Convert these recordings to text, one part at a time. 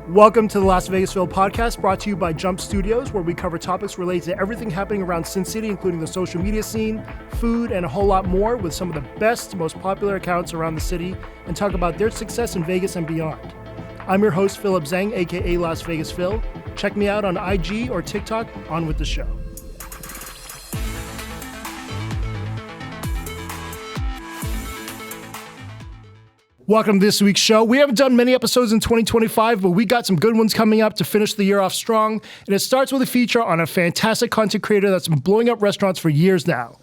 Welcome to the Las Vegasville podcast, brought to you by Jump Studios, where we cover topics related to everything happening around Sin City, including the social media scene, food, and a whole lot more, with some of the best, most popular accounts around the city, and talk about their success in Vegas and beyond. I'm your host, Philip Zhang, aka Las Vegas Phil. Check me out on IG or TikTok. On with the show. Welcome to this week's show. We haven't done many episodes in 2025, but we got some good ones coming up to finish the year off strong. And it starts with a feature on a fantastic content creator that's been blowing up restaurants for years now.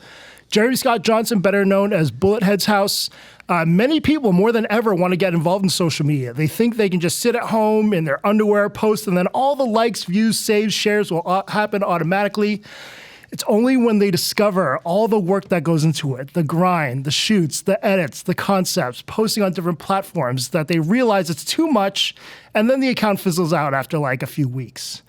Jeremy Scott Johnson, better known as Bullethead's House. Many people, more than ever, want to get involved in social media. They think they can just sit at home in their underwear, post, and then all the likes, views, saves, shares will happen automatically. It's only when they discover all the work that goes into it, the grind, the shoots, the edits, the concepts, posting on different platforms, that they realize it's too much, and then the account fizzles out after like a few weeks.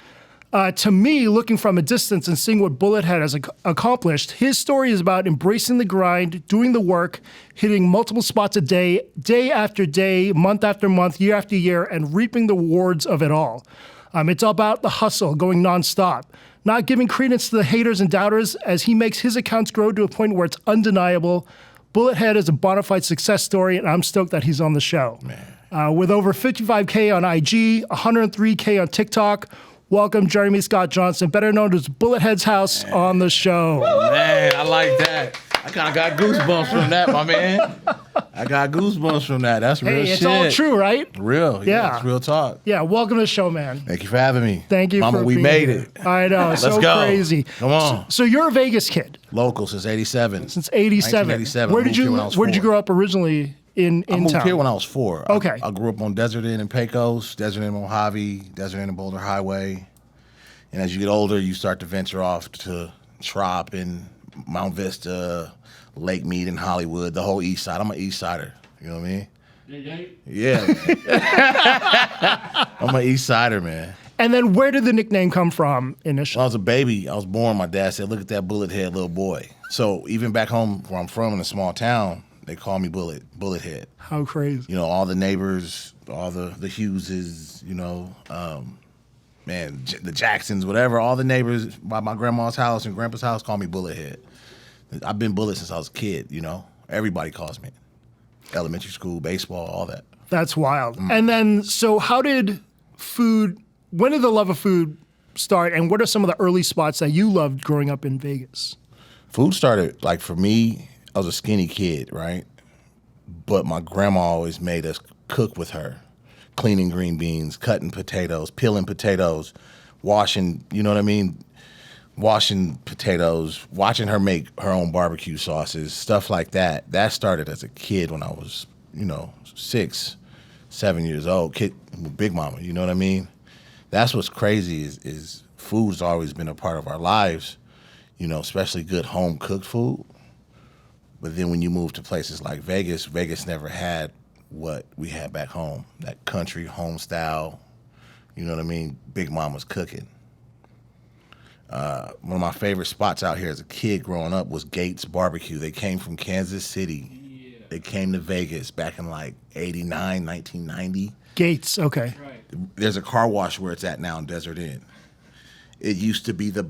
To me, looking from a distance and seeing what Bullethead has accomplished, his story is about embracing the grind, doing the work, hitting multiple spots a day, day after day, month after month, year after year, and reaping the rewards of it all. It's all about the hustle, going nonstop, not giving credence to the haters and doubters as he makes his accounts grow to a point where it's undeniable. Bullethead is a bonafide success story, and I'm stoked that he's on the show. With over 55K on IG, 103K on TikTok, welcome Jeremy Scott Johnson, better known as Bullethead's House, on the show. Man, I like that. I kind of got goosebumps from that, my man. I got goosebumps from that. That's real shit. It's all true, right? Real. Yeah. It's real talk. Yeah, welcome to the show, man. Thank you for having me. Thank you Mama, for we being made here. it. I know, Let's so go. crazy. Come on. So you're a Vegas kid. Local since 87. Since 87. 1987. Where did you grow up originally in I moved town? here when I was 4. Okay. I grew up on Desert Inn in Pecos, Desert Inn in Mojave, Desert Inn in Boulder Highway. And as you get older, you start to venture off to Trop and Mount Vista, Lake Mead and Hollywood, the whole east side. I'm an east sider. You know what I mean? Yeah. I'm an east sider, man. And then where did the nickname come from initially? When I was a baby, I was born, my dad said, look at that bullet head little boy. So even back home where I'm from in a small town, they call me bullet head. How crazy. You know, all the neighbors, all the Hugheses, you know, man, the Jacksons, whatever, all the neighbors by my grandma's house and grandpa's house call me bullet head. I've been bullet since I was a kid, you know. Everybody calls me. Elementary school, baseball, all that. That's wild. And then, so when did the love of food start, and what are some of the early spots that you loved growing up in Vegas? Food started, like for me, I was a skinny kid, right? But my grandma always made us cook with her, cleaning green beans, cutting potatoes, peeling potatoes, washing, you know what I mean? Washing potatoes, watching her make her own barbecue sauces, stuff like that. That started as a kid when I was, 6, 7 years old, kid, big mama, you know what I mean? That's what's crazy is food's always been a part of our lives, especially good home cooked food. But then when you move to places like Vegas, Vegas never had what we had back home, that country home style, you know what I mean? Big mama's cooking. One of my favorite spots out here as a kid growing up was Gates Barbecue. They came from Kansas City. Yeah. They came to Vegas back in like 89, 1990. Gates, okay. Right. There's a car wash where it's at now in Desert Inn. It used to be the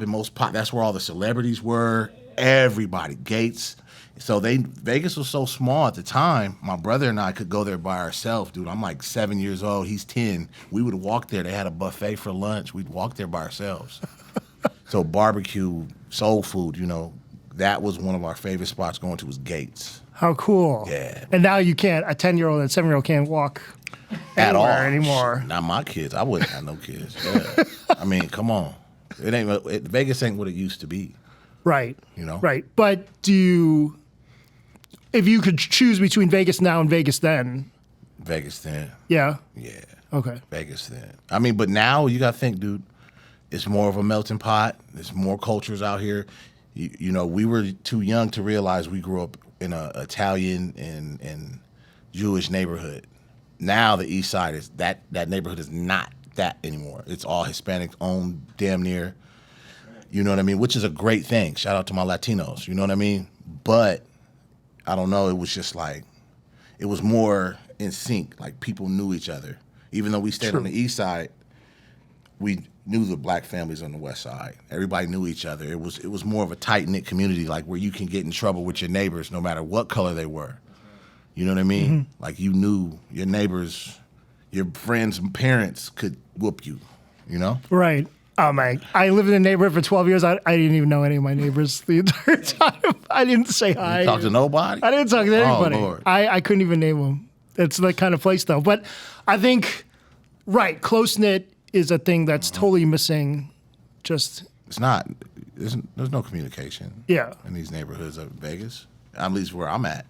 most pop. That's where all the celebrities were. Everybody. Gates. So Vegas was so small at the time, my brother and I could go there by ourselves, dude. I'm like 7 years old, he's 10. We would walk there. They had a buffet for lunch. We'd walk there by ourselves. So barbecue, soul food, that was one of our favorite spots going to was Gates. How cool. Yeah. And now you can't, a 10-year-old and 7-year-old can't walk at all anymore. Not my kids. I wouldn't have no kids. Yeah. I mean, come on. Vegas ain't what it used to be. Right. Right. But if you could choose between Vegas now and Vegas then. Vegas then. Yeah? Yeah. Okay. Vegas then. I mean, but now you got to think, dude, it's more of a melting pot. There's more cultures out here. We were too young to realize we grew up in an Italian and Jewish neighborhood. Now the East Side is that neighborhood is not that anymore. It's all Hispanic owned, damn near. You know what I mean? Which is a great thing. Shout out to my Latinos. You know what I mean? But I don't know. It was just like, it was more in sync. Like people knew each other. Even though we stayed on the east side, we knew the black families on the west side. Everybody knew each other. It was more of a tight-knit community, like where you can get in trouble with your neighbors no matter what color they were. You know what I mean? Like you knew your neighbors, your friends' parents could whoop you, you know? Right. Oh, man. I lived in a neighborhood for 12 years. I didn't even know any of my neighbors the entire time. I didn't say hi. You talk to nobody? I didn't talk to anybody. Oh, Lord. I couldn't even name them. It's that kind of place, though. But I think, right, close-knit is a thing that's totally missing. Just It's not. There's no communication yeah. in these neighborhoods of Vegas, at least where I'm at.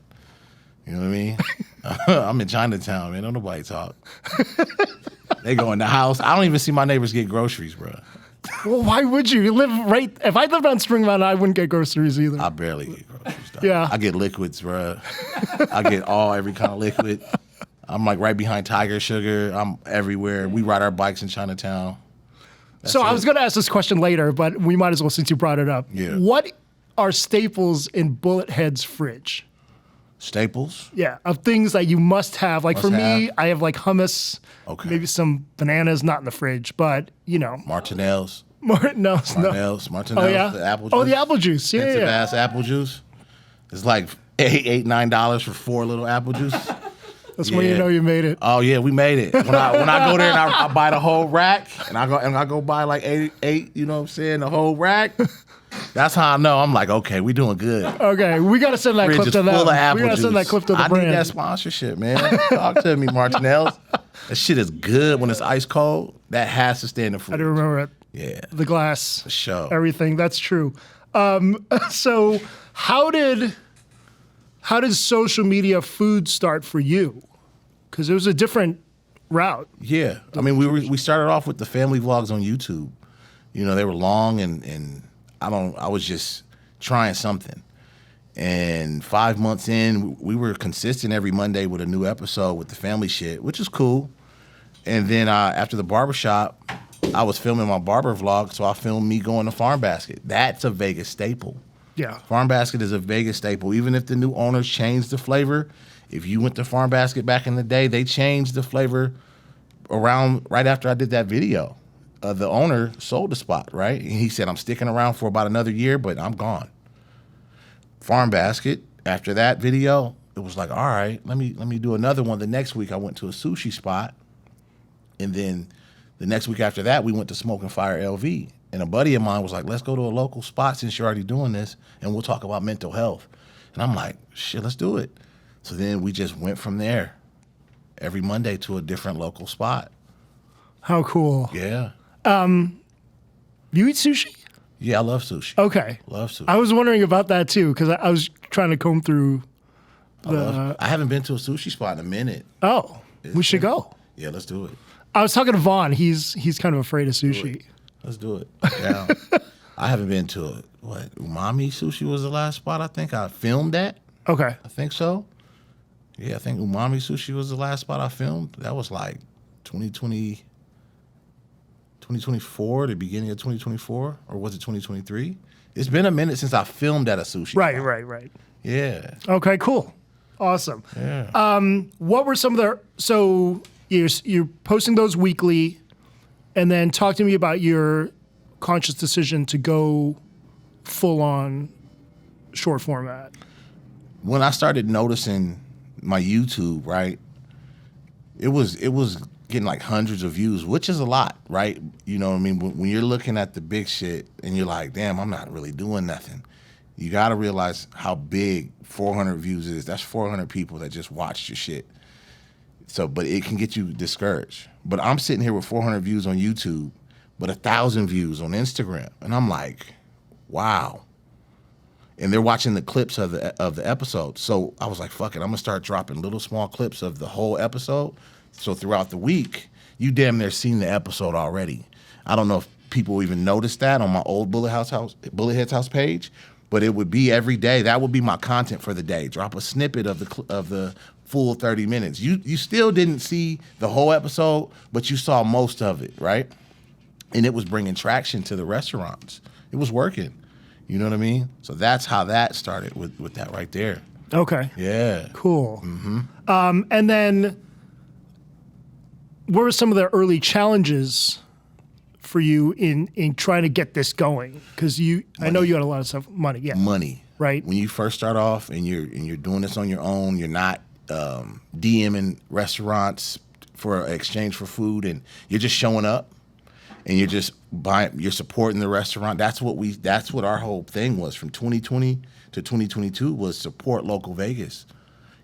You know what I mean? I'm in Chinatown, man. Don't nobody talk. They go in the house. I don't even see my neighbors get groceries, bro. Well, why would you? You live right. If I lived on Spring Mountain, I wouldn't get groceries either. I barely get groceries. Though. Yeah. I get liquids, bro. I get every kind of liquid. I'm like right behind Tiger Sugar. I'm everywhere. We ride our bikes in Chinatown. So I was going to ask this question later, but we might as well since you brought it up. Yeah. What are staples in Bullet Head's fridge? Staples? Yeah, of things that you must have. Like Must for me, have. I have like hummus, Okay. maybe some bananas, not in the fridge, but you know. Martinel's. Martinel's. Martinel's. Oh yeah. The apple juice. Oh, the apple juice. Yeah, Expensive yeah. ass apple juice. It's like $9 for 4 little apple juice. That's when you know you made it. Oh yeah, we made it. When I go there and I buy the whole rack, and I go buy like eight, you know what I'm saying, the whole rack. That's how I know. I'm like, okay, we doing good. Okay, we got to send that Fridge clip is to them. full of apple We got to send that juice. clip to the I brand. need that sponsorship, man. Talk to me, Martinel's. That shit is good when it's ice cold. That has to stay in the fridge. I do remember it. Yeah, The glass. for sure. Everything. That's true. So how did social media food start for you? Because it was a different route. Yeah, I mean, we started off with the family vlogs on YouTube. You know, they were long and I was just trying something. And 5 months in, we were consistent every Monday with a new episode with the family shit, which is cool. And then after the barbershop, I was filming my barber vlog, so I filmed me going to Farm Basket. That's a Vegas staple. Yeah. Farm Basket is a Vegas staple. Even if the new owners changed the flavor, if you went to Farm Basket back in the day, they changed the flavor around right after I did that video. The owner sold the spot, right? And he said, I'm sticking around for about another year, but I'm gone. Farm Basket, after that video, it was like, all right, let me do another one. The next week I went to a sushi spot. And then the next week after that, we went to Smoke and Fire LV. And a buddy of mine was like, let's go to a local spot since you're already doing this, and we'll talk about mental health. And I'm like, shit, let's do it. So then we just went from there every Monday to a different local spot. How cool. Yeah. You eat sushi? Yeah, I love sushi. Okay. Love sushi. I was wondering about that too, because I was trying to comb through I haven't been to a sushi spot in a minute. Oh, we should go. Yeah, let's do it. I was talking to Vaughn. He's kind of afraid of sushi. Let's do it. Yeah. I haven't been to it. What? Umami Sushi was the last spot I think I filmed at. Okay. I think so. Yeah, I think Umami Sushi was the last spot I filmed. That was like 2024, the beginning of 2024, or was it 2023? It's been a minute since I filmed at a sushi Right, spot. right. Yeah. Okay, cool. Awesome. Yeah. What were some of the, so you're posting those weekly, and then talk to me about your conscious decision to go full on short format. When I started noticing my YouTube, right, it was getting like hundreds of views, which is a lot, right? You know what I mean? When you're looking at the big shit and you're like, damn, I'm not really doing nothing. You got to realize how big 400 views is. That's 400 people that just watched your shit. So, but it can get you discouraged. But I'm sitting here with 400 views on YouTube, but 1,000 views on Instagram. And I'm like, wow. And they're watching the clips of the episode. So I was like, fuck it, I'm gonna start dropping little small clips of the whole episode. So throughout the week, you damn near seen the episode already. I don't know if people even noticed that on my old Bullet Head's House page, but it would be every day. That would be my content for the day. Drop a snippet of the full 30 minutes. You still didn't see the whole episode, but you saw most of it, right? And it was bringing traction to the restaurants. It was working. You know what I mean? So that's how that started with that right there. Okay. Yeah. Cool. Mm-hmm. And then what were some of the early challenges for you in trying to get this going? Because I know you had a lot of stuff. Money. Right. When you first start off and you're doing this on your own, you're not DMing restaurants for exchange for food, and you're just showing up and you're just buying, you're supporting the restaurant. That's what our whole thing was from 2020 to 2022 was support local Vegas.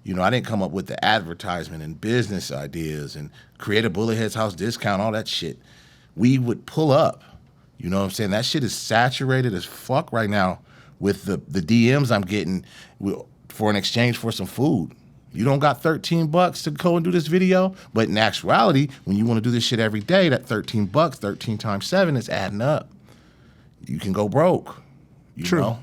You know, I didn't come up with the advertisement and business ideas and create a Bullethead's House discount, all that shit. We would pull up. You know what I'm saying? That shit is saturated as fuck right now with the DMs I'm getting for an exchange for some food. You don't got $13 to go and do this video, but in actuality, when you want to do this shit every day, that $13, 13 times 7 is adding up. You can go broke. You know?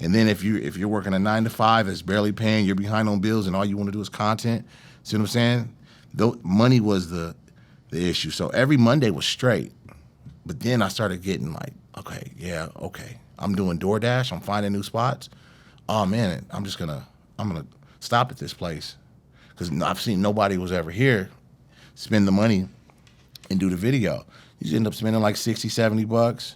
And then if you're working a 9 to 5 that's barely paying, you're behind on bills, and all you want to do is content. See what I'm saying? Money was the issue. So every Monday was straight. But then I started getting like, okay. I'm doing DoorDash. I'm finding new spots. Oh man, I'm gonna stop at this place because I've seen nobody was ever here spend the money and do the video. You just end up spending like $60, $70,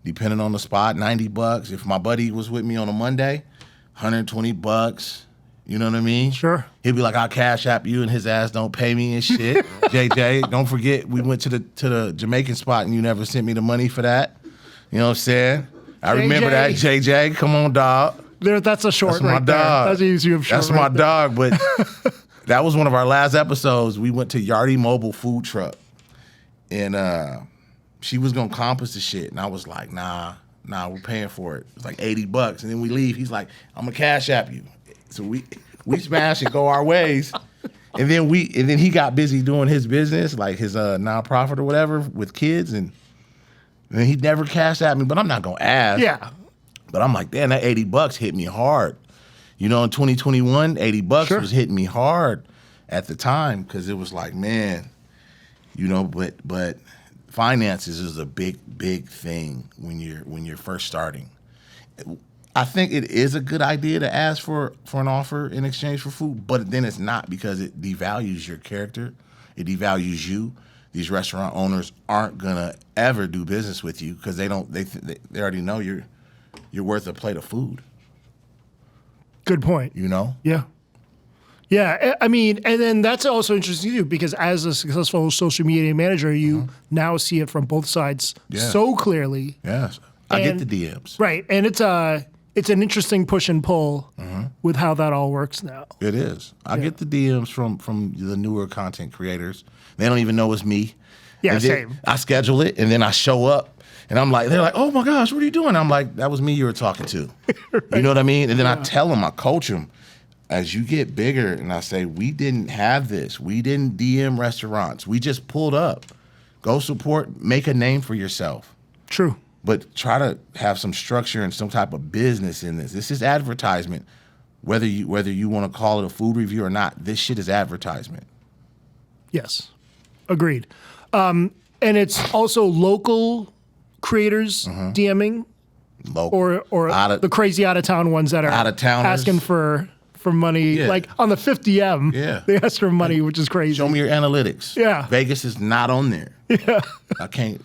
depending on the spot, $90. If my buddy was with me on a Monday, $120. You know what I mean? Sure. He'd be like, I'll cash app you, and his ass don't pay me and shit. JJ, don't forget we went to the Jamaican spot and you never sent me the money for that. You know what I'm saying? I remember that, JJ. Come on, dog. That's a short. That's my right dog. There. That's easy of short. That's my dog. But that was one of our last episodes. We went to Yardie Mobile Food Truck, and she was gonna comp us the shit, and I was like, nah, we're paying for it. It's like $80, and then we leave. He's like, I'm gonna cash app you. So we smash and go our ways, and then he got busy doing his business, like his nonprofit or whatever with kids, and he never cashed at me. But I'm not gonna ask. Yeah. But I'm like, damn, that $80 hit me hard. You know, in 2021, $80 was hitting me hard at the time because it was like, man, you know. But finances is a big thing when you're first starting. I think it is a good idea to ask for an offer in exchange for food, but then it's not because it devalues your character. It devalues you. These restaurant owners aren't gonna ever do business with you because they already know you're worth a plate of food. Good point. You know? Yeah. Yeah, I mean, and then that's also interesting too because as a successful social media manager, you now see it from both sides so clearly. Yes, I get the DMs. Right, and it's an interesting push and pull with how that all works now. It is. I get the DMs from the newer content creators. They don't even know it's me. Yeah, and same. I schedule it, and then I show up, and they're like, oh my gosh, what are you doing? I'm like, that was me you were talking to. Right. You know what I mean? And then I tell them, I coach them. As you get bigger, and I say, we didn't have this. We didn't DM restaurants. We just pulled up. Go support, make a name for yourself. True. But try to have some structure and some type of business in this. This is advertisement. Whether you want to call it a food review or not, this shit is advertisement. Yes. Agreed. And it's also local creators DMing Local. or the crazy out-of-town ones that are out-of-towners. asking for money. Like on the 50M, they ask for money, which is crazy. Show me your analytics. Yeah. Vegas is not on there. Yeah. I can't.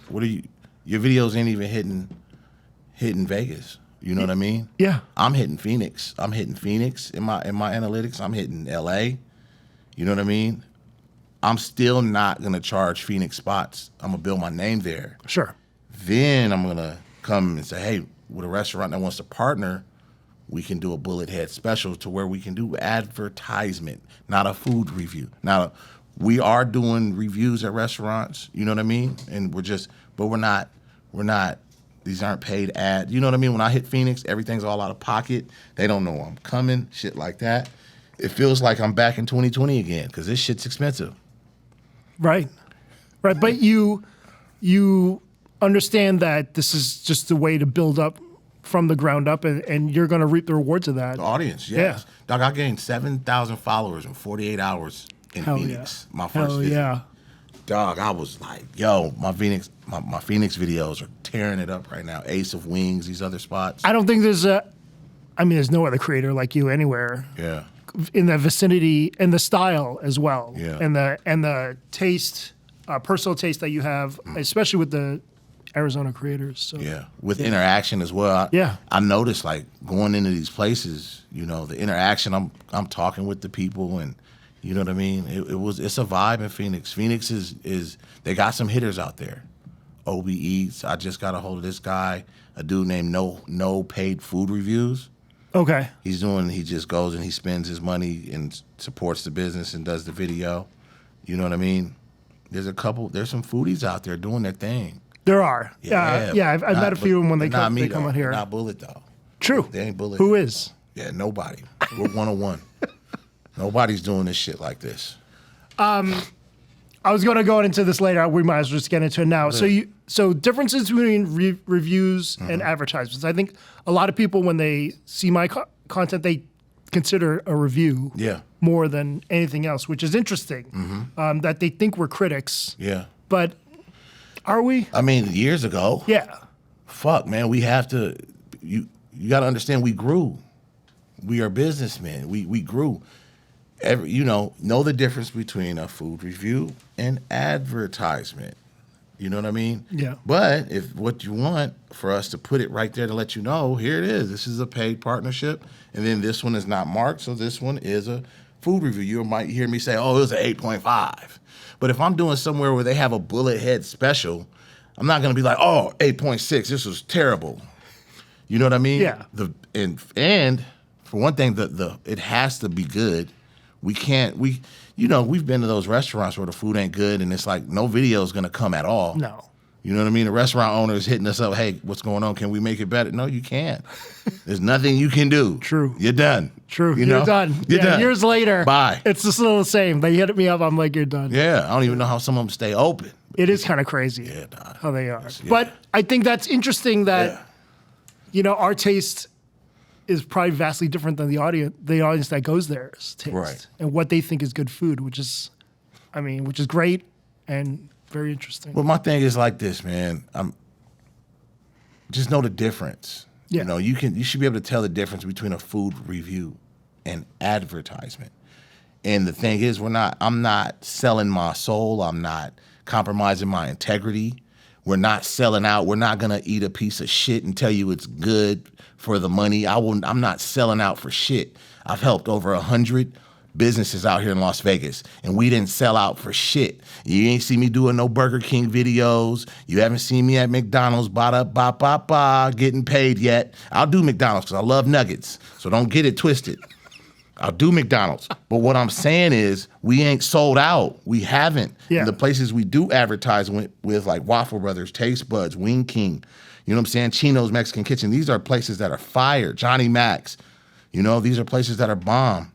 Your videos ain't even hitting Vegas. You know what I mean? Yeah. I'm hitting Phoenix. I'm hitting Phoenix in my analytics. I'm hitting LA. You know what I mean? I'm still not gonna charge Phoenix spots. I'm gonna build my name there. Sure. Then I'm gonna come and say, hey, with a restaurant that wants to partner, we can do a bullet head special to where we can do advertisement, not a food review. Now, we are doing reviews at restaurants. You know what I mean? And we're not. These aren't paid ads. You know what I mean? When I hit Phoenix, everything's all out of pocket. They don't know I'm coming, shit like that. It feels like I'm back in 2020 again because this shit's expensive. Right. But you understand that this is just a way to build up from the ground up, and you're going to reap the rewards of that. The audience, yes. Yeah. Dog, I gained 7,000 followers in 48 hours in Phoenix. Yeah. My first visit. Yeah. Dog, I was like, yo, my Phoenix videos are tearing it up right now. Ace of Wings, these other spots. I don't think there's no other creator like you anywhere. Yeah. in the vicinity and the style as well. Yeah. And the taste, personal taste that you have, especially with the Arizona creators. So. Yeah, with interaction as well. I noticed like going into these places, you know, the interaction. I'm talking with the people, and you know what I mean. It's a vibe in Phoenix. Phoenix is they got some hitters out there. OB Eats. I just got a hold of this guy, a dude named No Paid Food Reviews. Okay. He just goes and he spends his money and supports the business and does the video. You know what I mean? There's some foodies out there doing their thing. There are. Yeah, I've met a few of them when they come out here. Not Bullet, though. True. They ain't Bullet. Who is? Yeah, nobody. We're 101. Nobody's doing this shit like this. I was going to go into this later. We might as well just get into it now. So differences between reviews and advertisements. I think a lot of people, when they see my content, they consider a review more than anything else, which is interesting, that they think we're critics. Yeah. But are we? I mean, years ago. Yeah. Fuck, man. We have to, you got to understand we grew. We are businessmen. We grew. Know the difference between a food review and advertisement. You know what I mean? Yeah. But if what you want for us to put it right there to let you know, here it is. This is a paid partnership. And then this one is not marked, so this one is a food review. You might hear me say, oh, it was an 8.5. But if I'm doing somewhere where they have a bullet head special, I'm not going to be like, oh, 8.6, this was terrible. You know what I mean? Yeah. And for one thing, it has to be good. We've been to those restaurants where the food ain't good and it's like no video is going to come at all. No. You know what I mean? The restaurant owner is hitting us up, hey, what's going on? Can we make it better? No, you can't. There's nothing you can do. True. You're done. True. You're done. You're done. Years later. Bye. It's still the same. They hit me up. I'm like, you're done. Yeah. I don't even know how some of them stay open. It is kind of crazy how they are. Yeah. But I think that's interesting that, our taste is probably vastly different than the audience that goes there's taste. Right. And what they think is good food, which is great and very interesting. Well, my thing is like this, man. Just know the difference. Yeah. You should be able to tell the difference between a food review and advertisement. And the thing is, I'm not selling my soul. I'm not compromising my integrity. We're not selling out. We're not gonna eat a piece of shit and tell you it's good for the money. I'm not selling out for shit. I've helped over 100 businesses out here in Las Vegas, and we didn't sell out for shit. You ain't see me doing no Burger King videos. You haven't seen me at McDonald's, getting paid yet. I'll do McDonald's because I love nuggets, so don't get it twisted. I'll do McDonald's. But what I'm saying is we ain't sold out. We haven't. Yeah. And the places we do advertise with like Waffle Brothers, Taste Buds, Wing King, you know what I'm saying? Chino's Mexican Kitchen. These are places that are fire. Johnny Mac's. These are places that are bomb.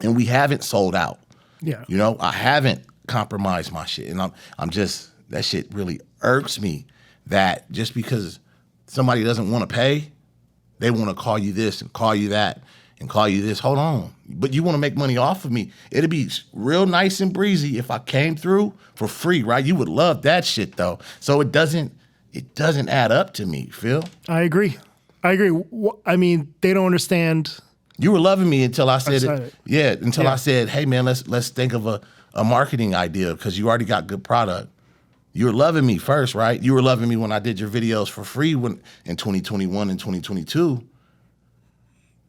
And we haven't sold out. Yeah. I haven't compromised my shit. And I'm just, that shit really irks me that just because somebody doesn't want to pay, they want to call you this and call you that and call you this. Hold on. But you want to make money off of me. It'd be real nice and breezy if I came through for free, right? You would love that shit though. So it doesn't add up to me, Phil. I agree. I mean, they don't understand. You were loving me until I said it. Yeah, I said, hey man, let's think of a marketing idea because you already got good product. You were loving me first, right? You were loving me when I did your videos for free in 2021 and 2022.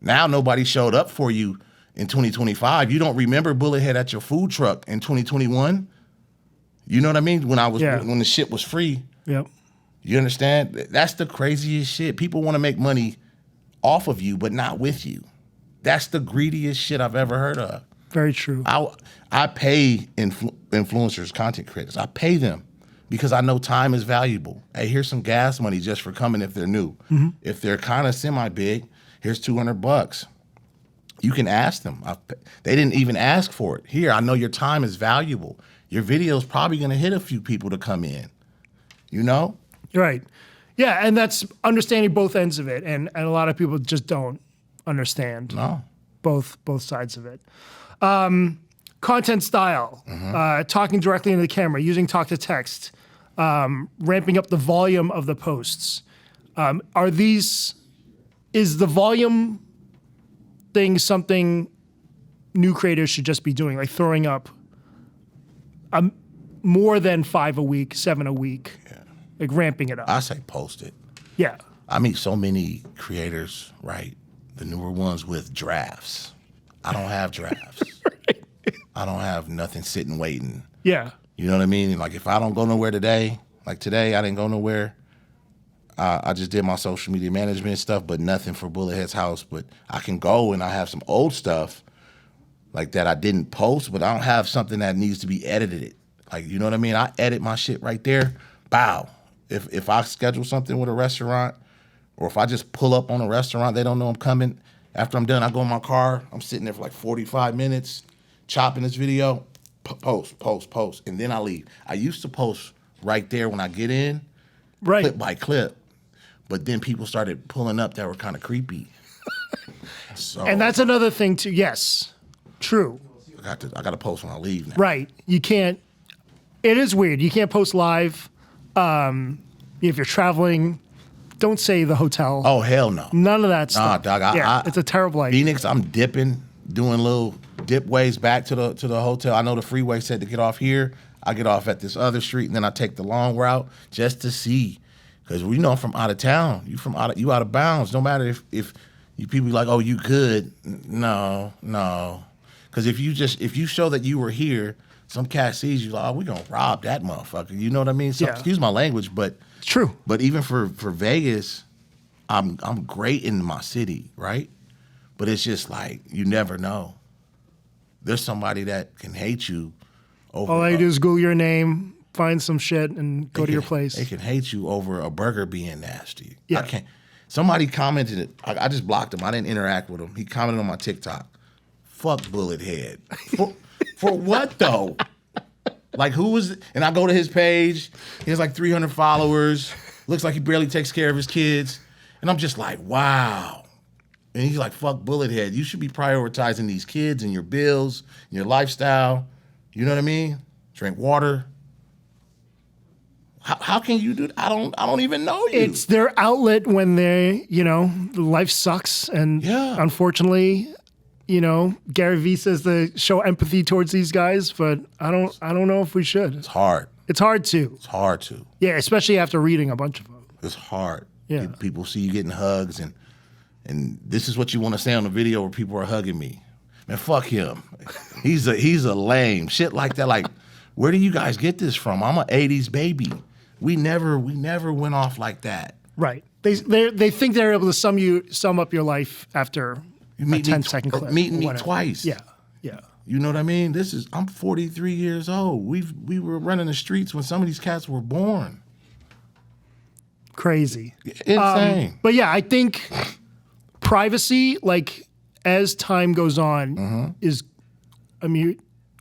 Now nobody showed up for you in 2025. You don't remember Bullethead at your food truck in 2021? You know what I mean? When the shit was free. Yep. You understand? That's the craziest shit. People want to make money off of you, but not with you. That's the greediest shit I've ever heard of. Very true. I pay influencers, content creators. I pay them because I know time is valuable. Hey, here's some gas money just for coming if they're new. Mm-hmm. If they're kind of semi-big, here's $200. You can ask them. They didn't even ask for it. Here, I know your time is valuable. Your video's probably going to hit a few people to come in. Right. Yeah, and that's understanding both ends of it, and a lot of people just don't understand both sides of it. Content style, talking directly into the camera, using talk to text, ramping up the volume of the posts. Is the volume thing something new creators should just be doing, like throwing up more than 5 a week, 7 a week, like ramping it up. I say post it. Yeah. I meet so many creators, right? The newer ones with drafts. I don't have drafts. Right. I don't have nothing sitting waiting. Yeah. You know what I mean? Like if I don't go nowhere today, like today I didn't go nowhere. I just did my social media management stuff, but nothing for Bullethead's house. But I can go and I have some old stuff like that I didn't post, but I don't have something that needs to be edited. Like, you know what I mean? I edit my shit right there. Bow. If I schedule something with a restaurant, or if I just pull up on a restaurant, they don't know I'm coming. After I'm done, I go in my car. I'm sitting there for like 45 minutes, chopping this video, post, and then I leave. I used to post right there when I get in, Right. clip by clip. But then people started pulling up that were kind of creepy. So And that's another thing too. Yes. True. I got to post when I leave now. Right. You can't. It is weird. You can't post live. If you're traveling, don't say the hotel. Oh, hell no. None of that stuff. Dog, it's a terrible idea. Phoenix, I'm dipping, doing little dip ways back to the hotel. I know the freeway said to get off here. I get off at this other street, and then I take the long route just to see. Because we know I'm from out of town. You out of bounds. No matter if you people be like, oh, you good. No. Because if you show that you were here, some cat sees you like, oh, we gonna rob that motherfucker. You know what I mean? So, excuse my language, but It's true. But even for Vegas, I'm great in my city, right? But it's just like you never know. There's somebody that can hate you over. All I do is Google your name, find some shit, and go to your place. They can hate you over a burger being nasty. Yeah. I can't. Somebody commented it. I just blocked him. I didn't interact with him. He commented on my TikTok. Fuck Bullet Head. For what though? Like who was it? And I go to his page. He has like 300 followers. Looks like he barely takes care of his kids. And I'm just like, wow. And he's like, fuck Bullet Head. You should be prioritizing these kids and your bills, and your lifestyle. You know what I mean? Drink water. How can you do that? I don't even know you. It's their outlet when they, life sucks. And unfortunately, Gary Vee says to show empathy towards these guys, but I don't know if we should. It's hard. It's hard to. It's hard to. Yeah, especially after reading a bunch of them. It's hard. Yeah. People see you getting hugs and this is what you want to say on the video where people are hugging me. Man, fuck him. He's a lame. Shit like that. Like, where do you guys get this from? I'm an 80s baby. We never went off like that. Right. They think they're able to sum up your life after a 10-second clip. Meeting me twice. Yeah. Yeah. You know what I mean? I'm 43 years old. We were running the streets when some of these cats were born. Crazy. Insane. But yeah, I think privacy, like as time goes on,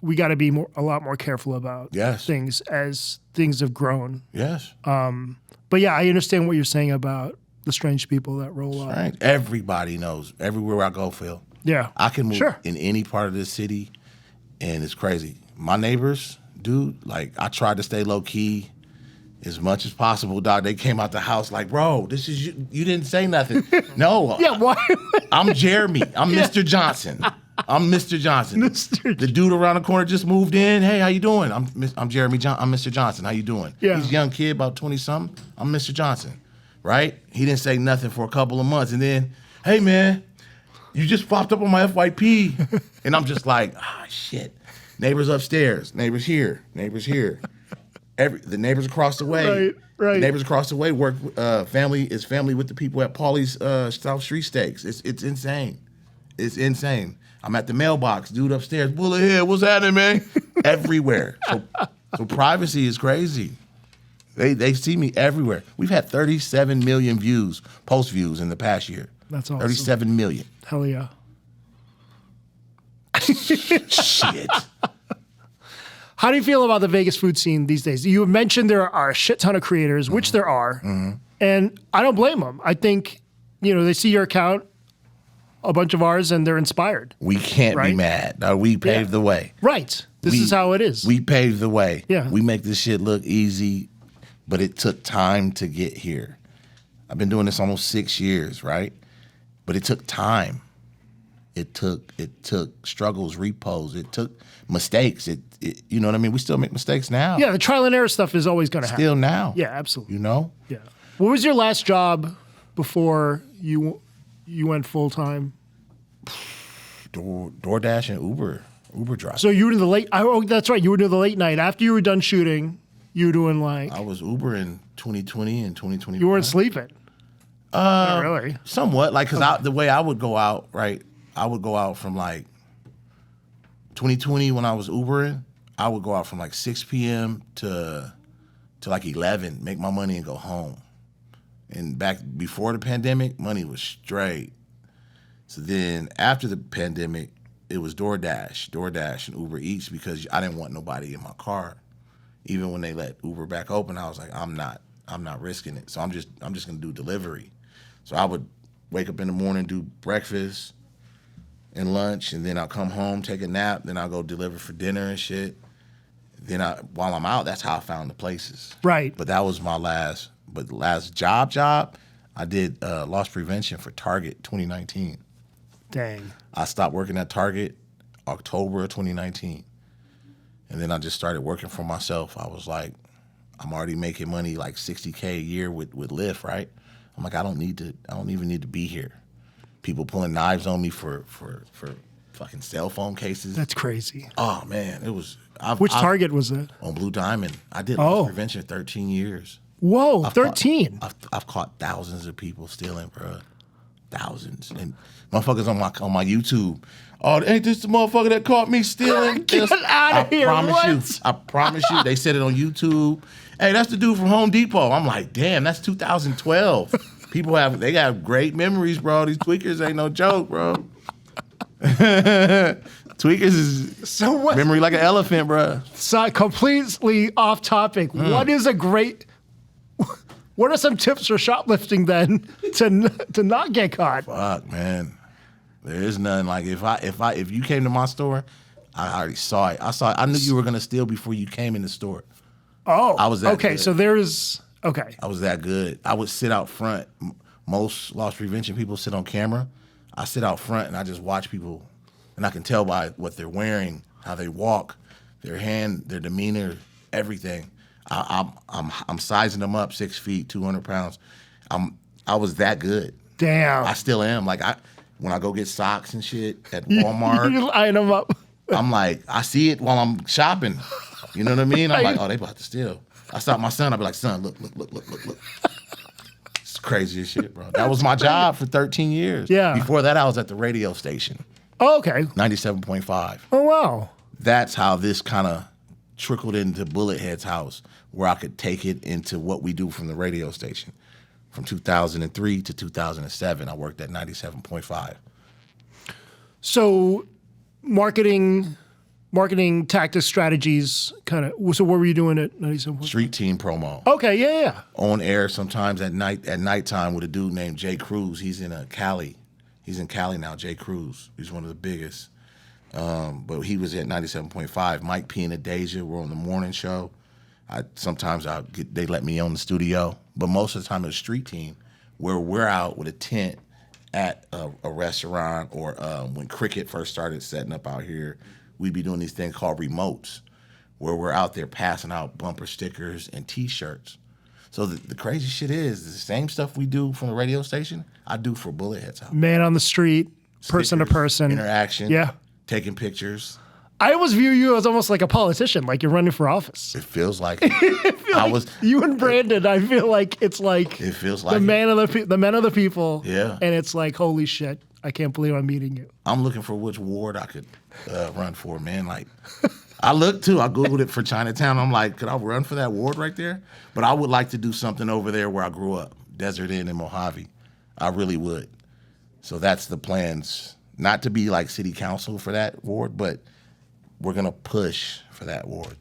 we got to be a lot more careful about things as things have grown. Yes. But yeah, I understand what you're saying about the strange people that roll up. Right. Everybody knows. Everywhere I go, Phil. Yeah. I can move in any part of this city, and it's crazy. My neighbors, dude, like I tried to stay low key as much as possible, dog. They came out the house like, bro, this is you. You didn't say nothing. No. Yeah, why? I'm Jeremy. I'm Mr. Johnson. I'm Mr. Johnson. The dude around the corner just moved in. Hey, how you doing? I'm Jeremy. I'm Mr. Johnson. How you doing? Yeah. He's a young kid, about 20-something. I'm Mr. Johnson, right? He didn't say nothing for a couple of months, and then, hey man, you just popped up on my FYP, and I'm just like, shit. Neighbors upstairs, neighbors here, neighbors here. The neighbors across the way. Right. The neighbors across the way work. Family with the people at Paulie's South Street Steaks. It's insane. It's insane. I'm at the mailbox, dude upstairs. Bullet Head, what's happening, man? Everywhere. So privacy is crazy. They see me everywhere. We've had 37 million views, post views in the past year. That's awesome. 37 million. Hell yeah. Shit. How do you feel about the Vegas food scene these days? You mentioned there are a shit ton of creators, which there are, and I don't blame them. I think, they see your account, a bunch of ours, and they're inspired. We can't be mad. No, we paved the way. Right. This is how it is. We paved the way. Yeah. We make this shit look easy, but it took time to get here. I've been doing this almost 6 years, right? But it took time. It took struggles, repos. It took mistakes. You know what I mean? We still make mistakes now. Yeah, the trial and error stuff is always going to happen. Still now. Yeah, absolutely. You know? Yeah. What was your last job before you went full time? DoorDash and Uber driver. So you were in the late. Oh, that's right. You were doing the late night after you were done shooting. You were doing like. I was Uber in 2020 and 2021. You weren't sleeping. Not really. Somewhat, like, because the way I would go out, right? I would go out from like 2020 when I was Ubering. I would go out from like 6 p.m. to like 11, make my money and go home. And back before the pandemic, money was straight. So then after the pandemic, it was DoorDash and Uber Eats because I didn't want nobody in my car. Even when they let Uber back open, I was like, I'm not risking it. So I'm just gonna do delivery. So I would wake up in the morning, do breakfast and lunch, and then I'll come home, take a nap, then I'll go deliver for dinner and shit. Then while I'm out, that's how I found the places. Right. But that was my last job. I did loss prevention for Target 2019. Dang. I stopped working at Target October of 2019. And then I just started working for myself. I was like, I'm already making money like $60K a year with Lyft, right? I'm like, I don't even need to be here. People pulling knives on me for fucking cell phone cases. That's crazy. Oh man, it was. Which Target was that? On Blue Diamond. I did loss prevention 13 years. Whoa, 13. I've caught thousands of people stealing, bro. Thousands. And motherfuckers on my YouTube. Oh, ain't this the motherfucker that caught me stealing? Get out of here. I promise you. They said it on YouTube. Hey, that's the dude from Home Depot. I'm like, damn, that's 2012. People they got great memories, bro. These tweakers ain't no joke, bro. Tweakers is memory like an elephant, bro. So completely off topic. What are some tips for shoplifting then to not get caught? Fuck, man. There is none. Like if you came to my store, I already saw it. I knew you were gonna steal before you came in the store. Oh, I was that okay. good. So there's okay. I was that good. I would sit out front. Most loss prevention people sit on camera. I sit out front and I just watch people, and I can tell by what they're wearing, how they walk, their demeanor, everything. I'm sizing them up 6 feet, 200 pounds. I was that good. Damn. I still am. Like when I go get socks and shit at Walmart, you line them up. I'm like, I see it while I'm shopping. You know what I mean? I'm like, oh, they about to steal. I stop my son. I be like, son, look. It's crazy as shit, bro. That was my job for 13 years. Yeah. Before that, I was at the radio station. Oh, okay. 97.5. Oh, wow. That's how this kind of trickled into Bullethead's house, where I could take it into what we do from the radio station. From 2003 to 2007, I worked at 97.5. So marketing tactics, strategies, kind of. So what were you doing at 97.5? Street team promo. Okay, yeah. On air sometimes at nighttime with a dude named Jay Cruz. He's in Cali. He's in Cali now, Jay Cruz. He's one of the biggest. But he was at 97.5. Mike P and Adasia were on the morning show. They let me on the studio, but most of the time it was street team, where we're out with a tent at a restaurant, or when cricket first started setting up out here, we'd be doing these things called remotes, where we're out there passing out bumper stickers and T-shirts. So the crazy shit is the same stuff we do from the radio station, I do for Bullethead's house. Man on the street, person to person. Interaction. Yeah. Taking pictures. I always view you as almost like a politician, like you're running for office. It feels like it. You and Brandon. I feel like it's like it feels like the men of the people. Yeah, and it's like, holy shit, I can't believe I'm meeting you. I'm looking for which ward I could run for, man. Like, I looked too. I googled it for Chinatown. I'm like, could I run for that ward right there? But I would like to do something over there where I grew up, Desert Inn in Mojave. I really would. So that's the plans. Not to be like city council for that ward, but we're going to push for that ward.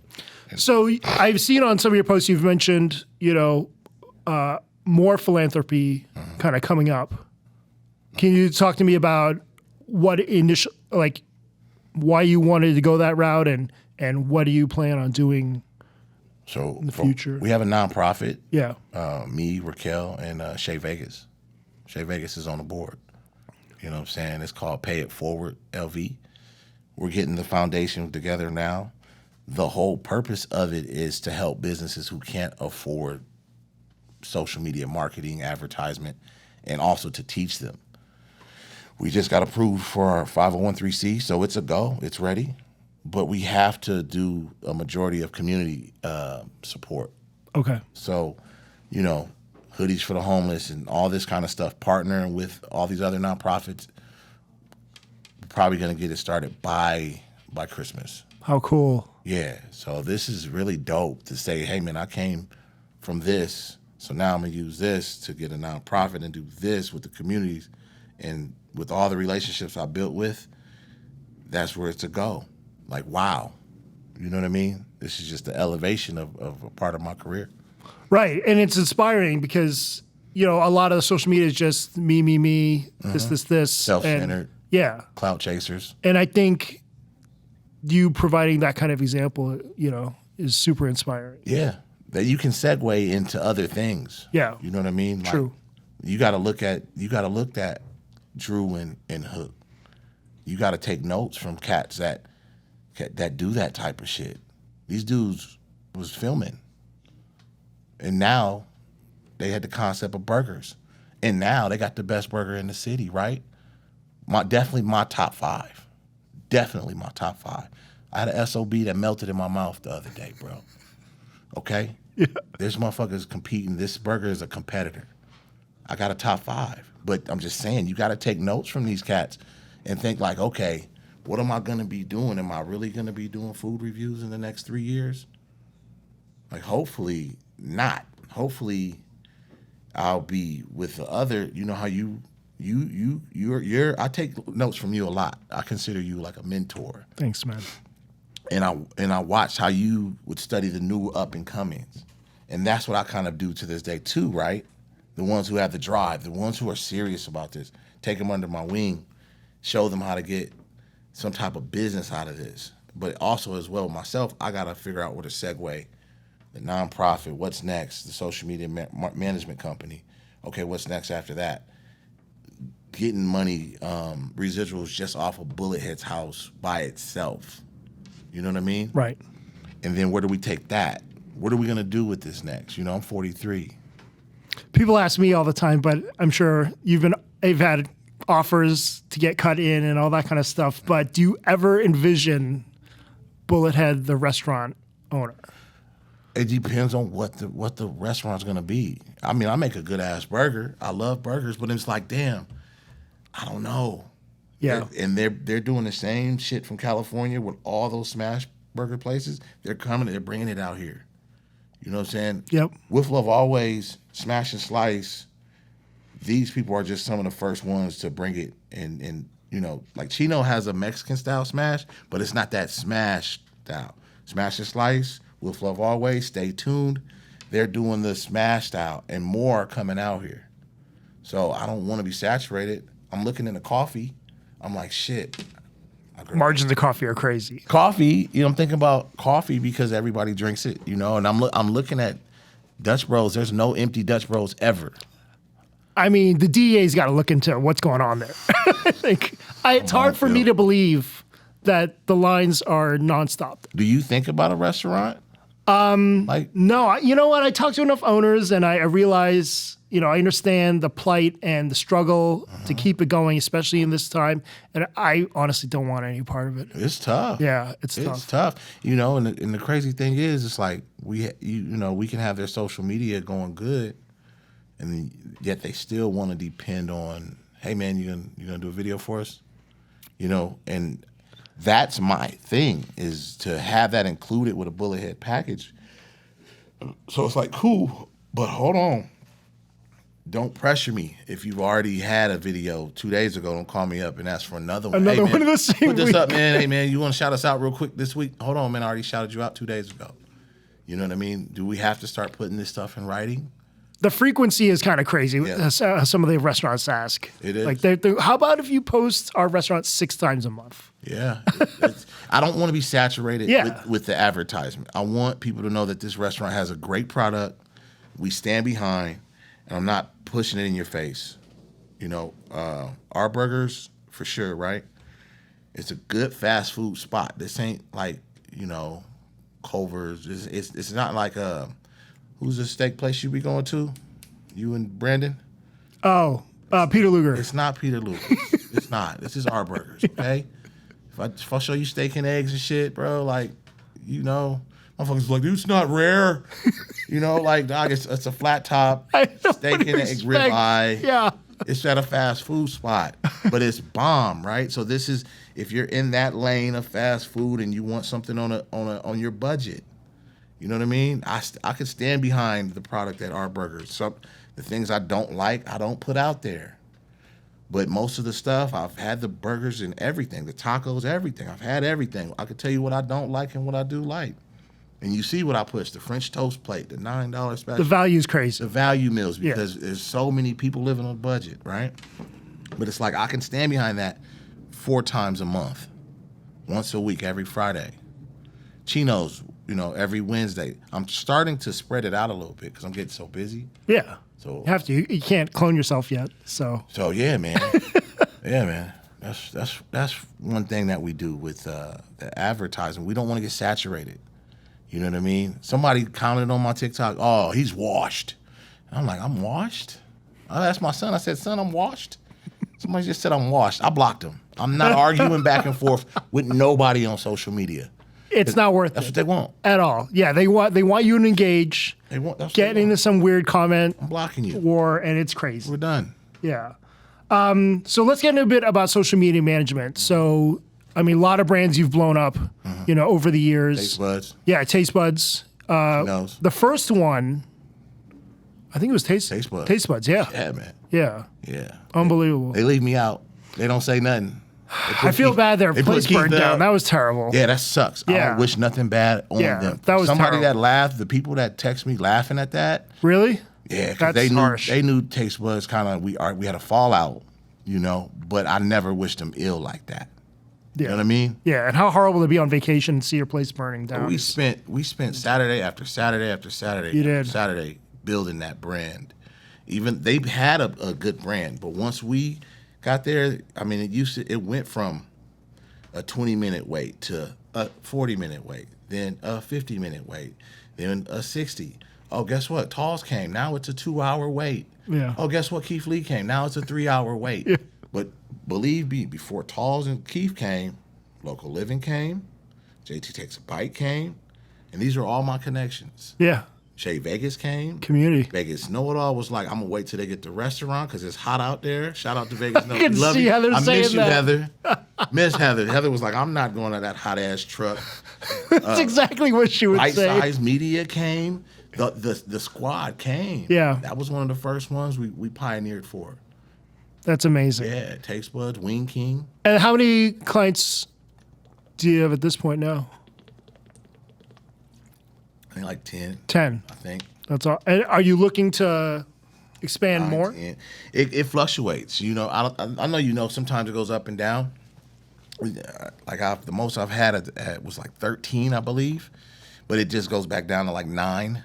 So I've seen on some of your posts you've mentioned, more philanthropy kind of coming up. Can you talk to me about what why you wanted to go that route, and what do you plan on doing in the future? We have a nonprofit. Yeah. Me, Raquel, and Shay Vegas. Shay Vegas is on the board. You know what I'm saying? It's called Pay It Forward LV. We're getting the foundation together now. The whole purpose of it is to help businesses who can't afford social media marketing, advertisement, and also to teach them. We just got approved for our 501(c), so it's a go. It's ready. But we have to do a majority of community support. Okay. So, you know, hoodies for the homeless and all this kind of stuff, partnering with all these other nonprofits. We're probably going to get it started by Christmas. How cool. Yeah. So this is really dope to say, hey, man, I came from this. So now I'm going to use this to get a nonprofit and do this with the communities. And with all the relationships I built with, that's where it's to go. Like, wow. You know what I mean? This is just the elevation of a part of my career. Right. And it's inspiring because, you know, a lot of the social media is just me, this. Self-centered. And, yeah. Clout chasers. And I think you providing that kind of example, you know, is super inspiring. Yeah. That you can segue into other things. Yeah. You know what I mean? Like, true. You got to look at Drew and Hook. You got to take notes from cats that do that type of shit. These dudes was filming. And now they had the concept of burgers. And now they got the best burger in the city, right? Definitely my top 5. Definitely my top 5. I had an SOB that melted in my mouth the other day, bro. Okay? Yeah. There's motherfuckers competing. This burger is a competitor. I got a top 5. But I'm just saying, you got to take notes from these cats and think like, okay, what am I going to be doing? Am I really going to be doing food reviews in the next 3 years? Like, hopefully not. Hopefully I'll be with the other, you know how I take notes from you a lot. I consider you like a mentor. Thanks, man. And I watched how you would study the new up and comings. And that's what I kind of do to this day too, right? The ones who have the drive, the ones who are serious about this, take them under my wing, show them how to get some type of business out of this. But also as well myself, I got to figure out where to segue. The nonprofit, what's next? The social media management company. Okay, what's next after that? Getting money, residuals just off of Bullethead's house by itself. You know what I mean? Right. And then where do we take that? What are we going to do with this next? You know, I'm 43. People ask me all the time, but I'm sure you've had offers to get cut in and all that kind of stuff. But do you ever envision Bullethead, the restaurant owner? It depends on what the restaurant's gonna be. I mean, I make a good ass burger. I love burgers, but it's like, damn, I don't know. Yeah. They're doing the same shit from California with all those smash burger places. They're bringing it out here. You know what I'm saying? Yep. With Love Always, Smash and Slice, these people are just some of the first ones to bring it. And you know, like Chino has a Mexican style smash, but it's not that smash style. Smash and Slice, With Love Always, stay tuned. They're doing the smash style and more coming out here. So I don't want to be saturated. I'm looking into coffee. I'm like, shit. Margins of coffee are crazy. Coffee, you know, I'm thinking about coffee because everybody drinks it, you know, and I'm looking at Dutch Bros. There's no empty Dutch Bros ever. I mean, the DEA's got to look into what's going on there. I think it's hard for me to believe that the lines are nonstop. Do you think about a restaurant? No, you know what? I talk to enough owners and I realize, you know, I understand the plight and the struggle to keep it going, especially in this time. And I honestly don't want any part of it. It's tough. Yeah, it's tough. It's tough. You know, and the crazy thing is, it's like we can have their social media going good, and yet they still want to depend on, hey man, you gonna do a video for us? You know, and that's my thing, is to have that included with a Bullethead package. So it's like, cool, but hold on. Don't pressure me. If you've already had a video 2 days ago, don't call me up and ask for another one. Another hey, man, one of the same put this week. up, man. Hey, man, you want to shout us out real quick this week? Hold on, man. I already shouted you out 2 days ago. You know what I mean? Do we have to start putting this stuff in writing? The frequency is kind of crazy. Yeah. Some of the restaurants ask. It is. Like, how about if you post our restaurant 6 times a month? Yeah. I don't want to be saturated with the advertisement. I want people to know that this restaurant has a great product. We stand behind, and I'm not pushing it in your face. You know, our burgers for sure, right? It's a good fast food spot. This ain't like, you know, Culver's. It's not like who's the steak place you be going to? You and Brandon? Oh, Peter Luger. It's not Peter Luger. It's not. This is our burgers, okay? If I show you steak and eggs and shit, bro, like, you know, motherfuckers like, dude, it's not rare. You know, like, dog, it's a flat top steak and egg ribeye. Yeah. It's at a fast food spot, but it's bomb, right? So this is if you're in that lane of fast food and you want something on your budget, you know what I mean? I could stand behind the product at our burgers. So the things I don't like, I don't put out there. But most of the stuff, I've had the burgers and everything, the tacos, everything. I've had everything. I could tell you what I don't like and what I do like. And you see what I push, the French toast plate, the $9 special. The value's crazy. The value meals, because there's so many people living on a budget, right? But it's like I can stand behind that 4 times a month, once a week, every Friday. Chinos, you know, every Wednesday. I'm starting to spread it out a little bit because I'm getting so busy. Yeah. So you have to. You can't clone yourself yet. So yeah, man. Yeah, man. That's one thing that we do with the advertising. We don't want to get saturated. You know what I mean? Somebody commented on my TikTok, oh, he's washed. And I'm like, I'm washed? I asked my son, I said, son, I'm washed? Somebody just said I'm washed. I blocked him. I'm not arguing back and forth with nobody on social media. It's not worth That's it. what they want. At all. Yeah, they want you to engage, get into some weird comment. I'm blocking you. War, and it's crazy. We're done. Yeah. So let's get into a bit about social media management. So, I mean, a lot of brands you've blown up, you know, over the years. Taste Buds. Yeah, Taste Buds. The first one, I think it was Taste Buds. Taste Buds, yeah. Yeah, man. Yeah. Yeah. Unbelievable. They leave me out. They don't say nothing. I feel bad their place burned down. That was terrible. Yeah, that sucks. I don't wish nothing bad on them. That was somebody terrible. that laughed, the people that text me laughing at that. Really? Yeah, because they knew Taste Buds kind of, we had a fallout, you know, but I never wished them ill like that. Yeah. You know what I mean? Yeah, and how horrible to be on vacation and see your place burning down. We spent Saturday after Saturday after Saturday after Saturday building that brand. Even they had a good brand, but once we got there, I mean, it went from a 20-minute wait to a 40-minute wait, then a 50-minute wait, then a 60. Oh, guess what? Talls came. Now it's a 2-hour wait. Yeah. Oh, guess what? Keith Lee came. Now it's a 3-hour wait. Yeah. But believe me, before Talls and Keith came, Local Living came, JT Takes a Bite came, and these are all my connections. Yeah. Shay Vegas came. Community. Vegas Know-It-All was like, I'm going to wait till they get the restaurant because it's hot out there. Shout out to Vegas Know-It-All. I can see Heather saying that. I miss you, Heather. Miss Heather. Heather was like, I'm not going to that hot-ass truck. That's exactly what she would say. Bite-Size Media came. The squad came. Yeah. That was one of the first ones we pioneered for. That's amazing. Yeah, Taste Buds, Wing King. And how many clients do you have at this point now? I think like 10. 10. I think. That's all. And are you looking to expand 9, more? 10. It fluctuates. You know, I know you know sometimes it goes up and down. Like the most I've had was like 13, I believe, but it just goes back down to like 9.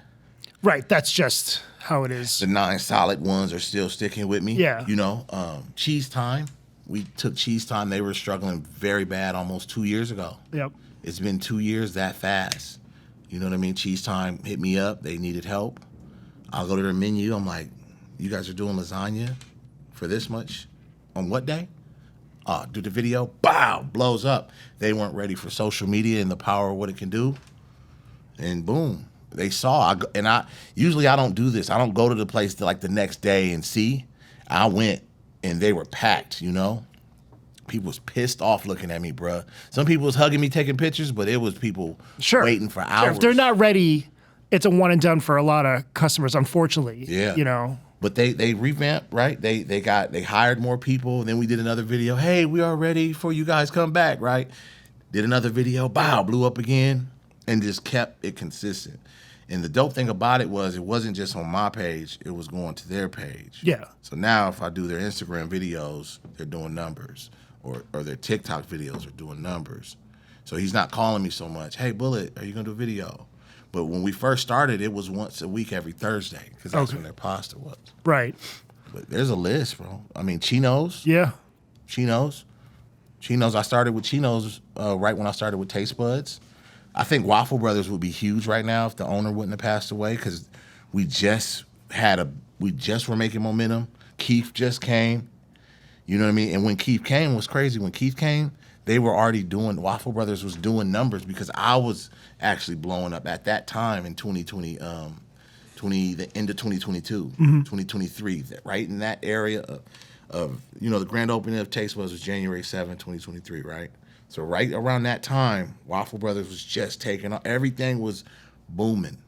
Right. That's just how it is. The 9 solid ones are still sticking with me. Yeah. You know, Cheese Time. We took Cheese Time. They were struggling very bad almost 2 years ago. Yep. It's been 2 years that fast. You know what I mean? Cheese Time hit me up. They needed help. I'll go to their menu. I'm like, you guys are doing lasagna for this much? On what day? Do the video. Bow! Blows up. They weren't ready for social media and the power of what it can do. And boom. They saw. Usually I don't do this. I don't go to the place like the next day and see. I went and they were packed, you know? People was pissed off looking at me, bruh. Some people was hugging me, taking pictures, but it was people waiting for hours. Sure. If they're not ready, it's a one and done for a lot of customers, unfortunately. Yeah. You know. But they revamped, right? They hired more people. And then we did another video. Hey, we are ready for you guys come back, right? Did another video. Bow, blew up again, and just kept it consistent. And the dope thing about it wasn't just on my page, it was going to their page. Yeah. So now if I do their Instagram videos, they're doing numbers. Or their TikTok videos are doing numbers. So he's not calling me so much, hey, Bullet, are you going to do a video? But when we first started, it was once a week every Thursday because that's when their pasta was. Right. But there's a list, bro. I mean, Chinos. Yeah. Chinos. I started with Chinos right when I started with Taste Buds. I think Waffle Brothers would be huge right now if the owner wouldn't have passed away, because we just were making momentum. Keith just came. You know what I mean? And when Keith came, it was crazy. When Keith came, they were already Waffle Brothers was doing numbers, because I was actually blowing up at that time in 2020, the end of 2022, 2023, right in that area of the grand opening of Taste Buds was January 7, 2023, right? So right around that time, Waffle Brothers was just taking off. Everything was booming.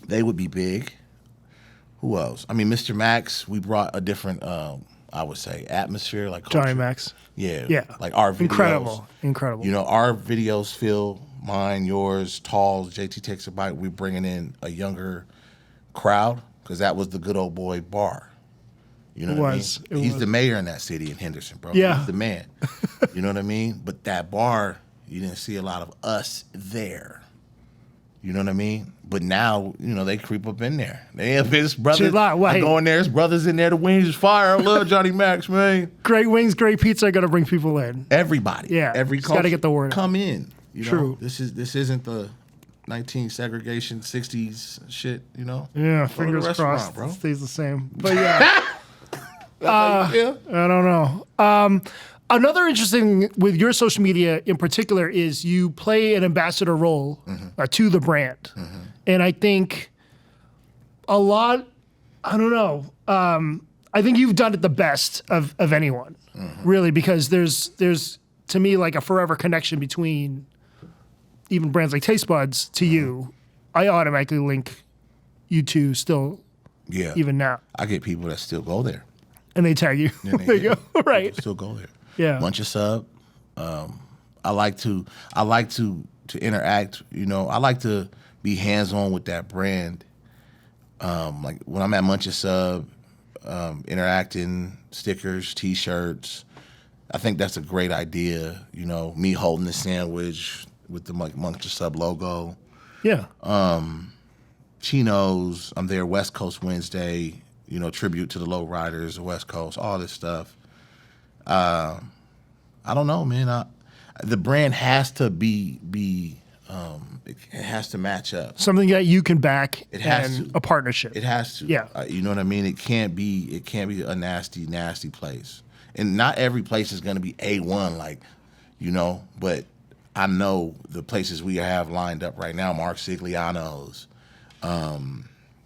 They would be big. Who else? I mean, Mr. Max, we brought a different, I would say, atmosphere. Like culture. Johnny Max. Yeah. Like our videos. Incredible. You know, our videos feel mine, yours, Tall's, JT Takes a Bite. We're bringing in a younger crowd, because that was the good old boy bar. You know what I mean? He's the mayor in that city in Henderson, bro. Yeah. He's the man. You know what I mean? But that bar, you didn't see a lot of us there. You know what I mean? But now, they creep up in there. They have his brothers. I go in there, his brothers in there. The wings is fire. I love Johnny Max, man. Great wings, great pizza are going to bring people in. Everybody. Yeah. Every culture. Got to get the word out. Come in. True. This isn't the 19 segregation 60s shit, Yeah, fingers crossed. Bro. It stays the same. But yeah. I don't know. Another interesting with your social media in particular is you play an ambassador role to the brand. And I think a lot, I don't know, I think you've done it the best of anyone, really, because there's to me like a forever connection between even brands like Taste Buds to you. I automatically link you two still, even now. I get people that still go there. And they tag you. There you go. Right. People still go there. Yeah. Munch a Sub. I like to interact. I like to be hands on with that brand. Like when I'm at Munch a Sub, interacting, stickers, T-shirts. I think that's a great idea. Me holding the sandwich with the Munch a Sub logo. Yeah. Chinos. I'm there West Coast Wednesday. Tribute to the low riders, the West Coast, all this stuff. I don't know, man. The brand has to it has to match up. Something that you can back. It has and a partnership. It has to. Yeah. You know what I mean? It can't be a nasty place. And not every place is going to be A1, but I know the places we have lined up right now, Mark Sigliano's,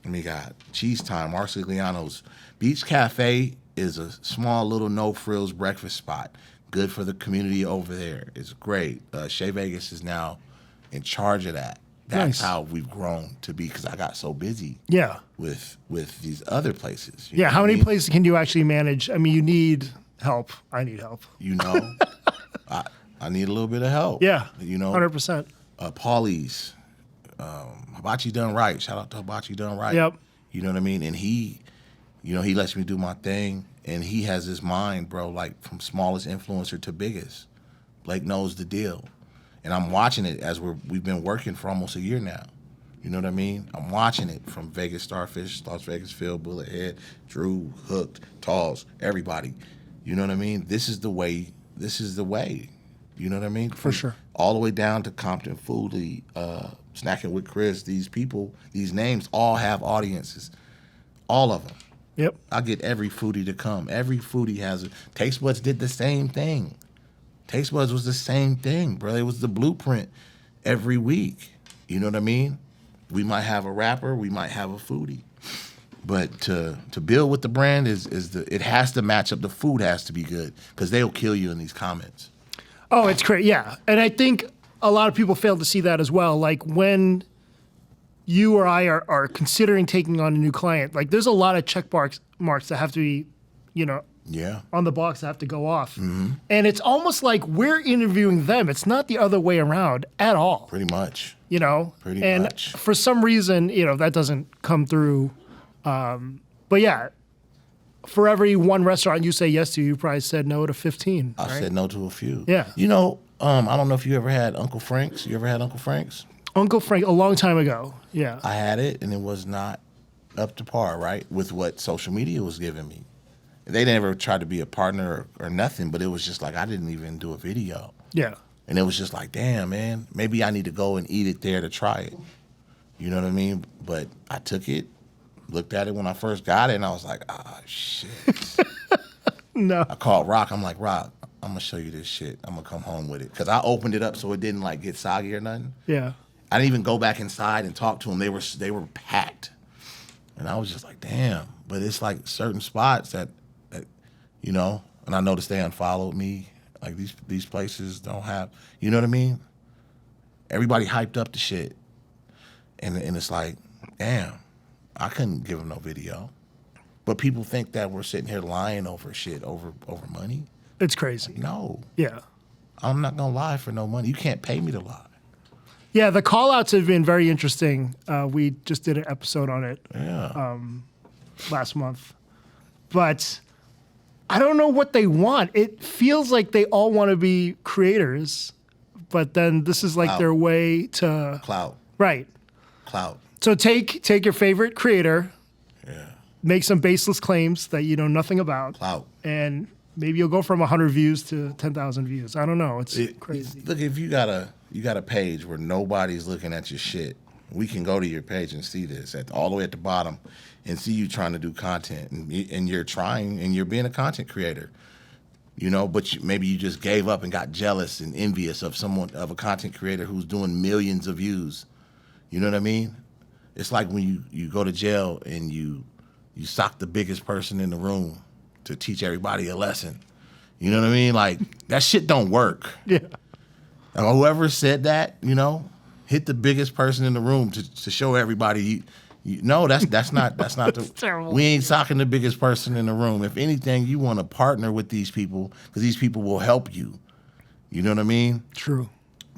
we got Cheese Time, Mark Sigliano's. Beach Cafe is a small little no-frills breakfast spot. Good for the community over there. It's great. Shea Vegas is now in charge of that. That's how we've grown to be, because I got so busy with these other places. How many places can you actually manage? I mean, you need help. I need help. I need a little bit of help. Yeah, 100%. Paulie's. Hibachi Done Right. Shout out to Hibachi Done Right. Yep. You know what I mean? And he lets me do my thing, and he has his mind, bro, like from smallest influencer to biggest. Blake knows the deal. And I'm watching it as we've been working for almost a year now. You know what I mean? I'm watching it from Vegas Starfish, Las Vegas Phil, Bullet Head, Drew, Hooked, Talls, everybody. You know what I mean? This is the way. You know what I mean? For sure. All the way down to Compton Foodie, Snacking with Chris. These people, these names all have audiences. All of them. Yep. I get every foodie to come. Every foodie has it. Taste Buds did the same thing. Taste Buds was the same thing, bro. It was the blueprint every week. You know what I mean? We might have a rapper, we might have a foodie. But to build with the brand it has to match up. The food has to be good, because they'll kill you in these comments. Oh, it's great. Yeah. And I think a lot of people fail to see that as well. Like when you or I are considering taking on a new client, like there's a lot of check marks that have to be, on the box that have to go off. Mm-hmm. And it's almost like we're interviewing them. It's not the other way around at all. Pretty much. Pretty much. And for some reason, that doesn't come through. But yeah, for every one restaurant you say yes to, you probably said no to 15. I said no to a few. Yeah. I don't know if you ever had Uncle Frank's. You ever had Uncle Frank's? Uncle Frank, a long time ago. Yeah. I had it, and it was not up to par, right, with what social media was giving me. They never tried to be a partner or nothing, but it was just like I didn't even do a video. Yeah. And it was just like, damn, man, maybe I need to go and eat it there to try it. You know what I mean? But I took it, looked at it when I first got it, and I was like, ah, shit. No. I called Rock. I'm like, Rock, I'm going to show you this shit. I'm going to come home with it. Because I opened it up so it didn't, like, get soggy or nothing. Yeah. I didn't even go back inside and talk to them. They were packed. And I was just like, damn. But it's like certain spots that you know, and I noticed they unfollowed me. Like these places don't have, you know what I mean? Everybody hyped up the shit. And it's like, damn, I couldn't give them no video. But people think that we're sitting here lying over shit, over money. It's crazy. No. Yeah. I'm not going to lie for no money. You can't pay me to lie. Yeah, the call-outs have been very interesting. We just did an episode on it last month. But I don't know what they want. It feels like they all want to be creators, but then this is like their way to... Clout. Right. Clout. So take your favorite creator, Yeah. make some baseless claims that you know nothing about, Clout. and maybe you'll go from 100 views to 10,000 views. I don't know. It's crazy. Look, if you got a page where nobody's looking at your shit, we can go to your page and see this all the way at the bottom and see you trying to do content and you're trying and you're being a content creator, you know, but maybe you just gave up and got jealous and envious of a content creator who's doing millions of views. You know what I mean? It's like when you go to jail and you sock the biggest person in the room to teach everybody a lesson. You know what I mean? Like, that shit don't work. Yeah. And whoever said that, you know, hit the biggest person in the room to show everybody. No, that's not the. Terrible. We ain't socking the biggest person in the room. If anything, you want to partner with these people because these people will help you. You know what I mean? True.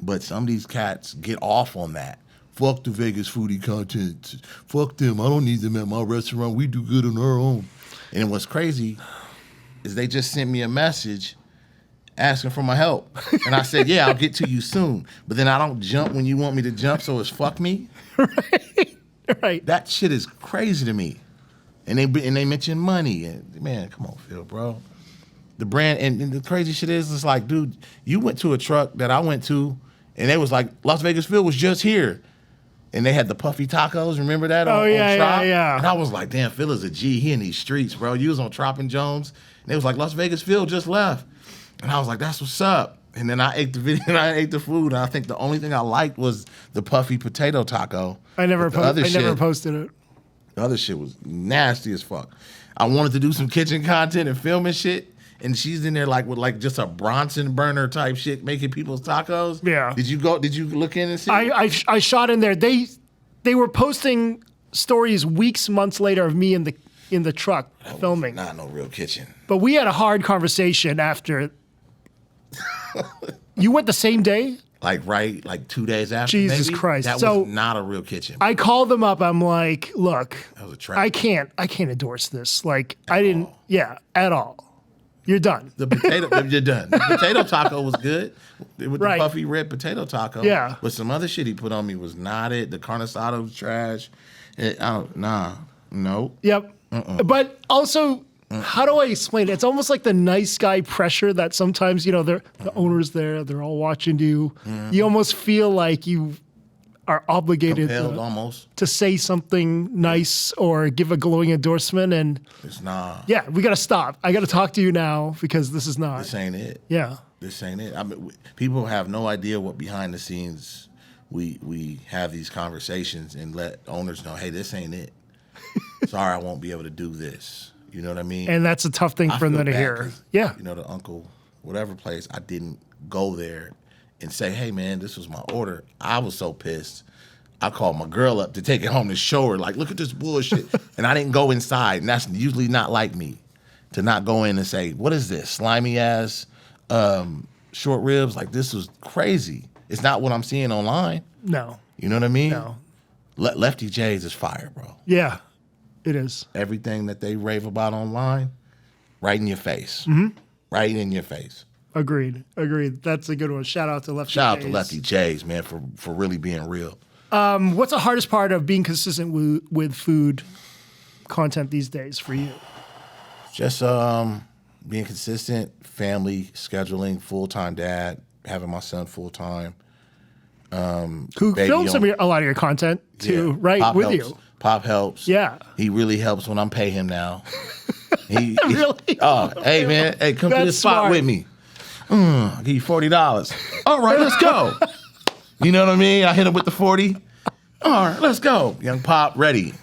But some of these cats get off on that. Fuck the Vegas foodie content. Fuck them. I don't need them at my restaurant. We do good on our own. And what's crazy is they just sent me a message asking for my help. And I said, yeah, I'll get to you soon. But then I don't jump when you want me to jump, so it's fuck me. Right. That shit is crazy to me. And they mention money. And man, come on, Phil, bro. The brand, and the crazy shit is, it's like, dude, you went to a truck that I went to, and they was like, Las Vegas Phil was just here. And they had the puffy tacos, remember that? On Trop? Yeah. And I was like, damn, Phil is a G. He in these streets, bro. You was on Trop and Jones. And they was like, Las Vegas Phil just left. And I was like, that's what's up. And then I ate the video and I ate the food. And I think the only thing I liked was the puffy potato taco. I never posted it. The other shit was nasty as fuck. I wanted to do some kitchen content and filming shit. And she's in there like with like just a Bronson burner type shit, making people's tacos. Yeah. Did you look in and see? I shot in there. They were posting stories weeks, months later of me in the truck filming. Not no real kitchen. But we had a hard conversation after. You went the same day? Like 2 days after. Jesus maybe? Christ. That So was not a real kitchen. I called them up. I'm like, look, That was a trap. I can't endorse this. Like, I didn't. Yeah, at all. You're done. The potato, you're done. The potato taco was good with Right. the puffy red potato taco. Yeah. But some other shit he put on me was not it. The carne asada was trash. No. Yep. But also, how do I explain it? It's almost like the nice guy pressure that sometimes, you know, the owner's there, they're all watching you. You almost feel like you are obligated Compelled almost. to say something nice or give a glowing endorsement. And It's not. yeah, we got to stop. I got to talk to you now because this is not. This ain't it. Yeah. This ain't it. I mean, people have no idea what behind the scenes we have these conversations and let owners know, hey, this ain't it. Sorry, I won't be able to do this. You know what I mean? And that's a tough thing I for them feel to bad hear. 'cause, Yeah. You know, the uncle, whatever place, I didn't go there and say, hey, man, this was my order. I was so pissed. I called my girl up to take it home to show her, like, look at this bullshit. And I didn't go inside. And that's usually not like me, to not go in and say, what is this? Slimy ass short ribs? Like, this was crazy. It's not what I'm seeing online. No. You know what I mean? No. Lefty J's is fire, bro. Yeah, it is. Everything that they rave about online, right in your face. Mm-hmm. Right in your face. Agreed. That's a good one. Shout out to Lefty Shout out J's. to Lefty J's, man, for really being real. What's the hardest part of being consistent with food? content these days for you? Just being consistent, family, scheduling, full-time dad, having my son full-time. Who baby films on- a lot of your content too, Yeah. right? Pop With helps. you. Pop helps. Yeah. He really helps when I'm pay him now. Really? Oh, hey man, hey, come to That's this spot smart. with me. I'll give you $40. All right, let's go. You know what I mean? I hit him with the 40. All right, let's go. Young Pop, ready.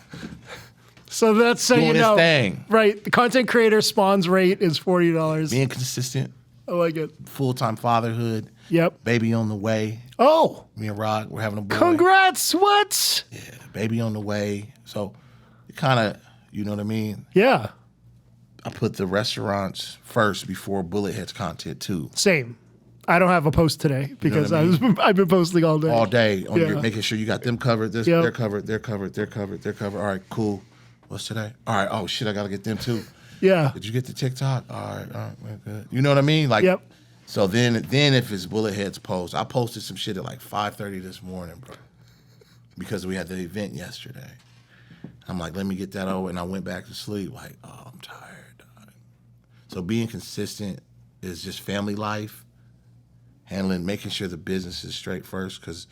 So that's so Doing you his know, thing. right? The content creator spawns rate is $40. Being consistent, I like it. full-time fatherhood, Yep. baby on the way. Oh, Me and Rod, we're having a boy. congrats! What? Yeah, baby on the way. So it kind of, you know what I mean? Yeah, I put the restaurants first before Bullet Heads content too. same. I don't have a post today because what I mean? I've been posting all day. All day on Yeah. your, making sure you got them covered. This, Yep. they're covered. They're covered. They're covered. They're covered. All right, cool. What's today? All right. Oh shit, I gotta get them too. Yeah. Did you get the TikTok? All right. We're good. You know what I mean? Like. Yep. So then if it's Bullet Heads post, I posted some shit at like 5:30 this morning, bro, because we had the event yesterday. I'm like, let me get that over, and I went back to sleep. Like, oh, I'm tired. dog. So being consistent is just family life, making sure the business is straight first, because,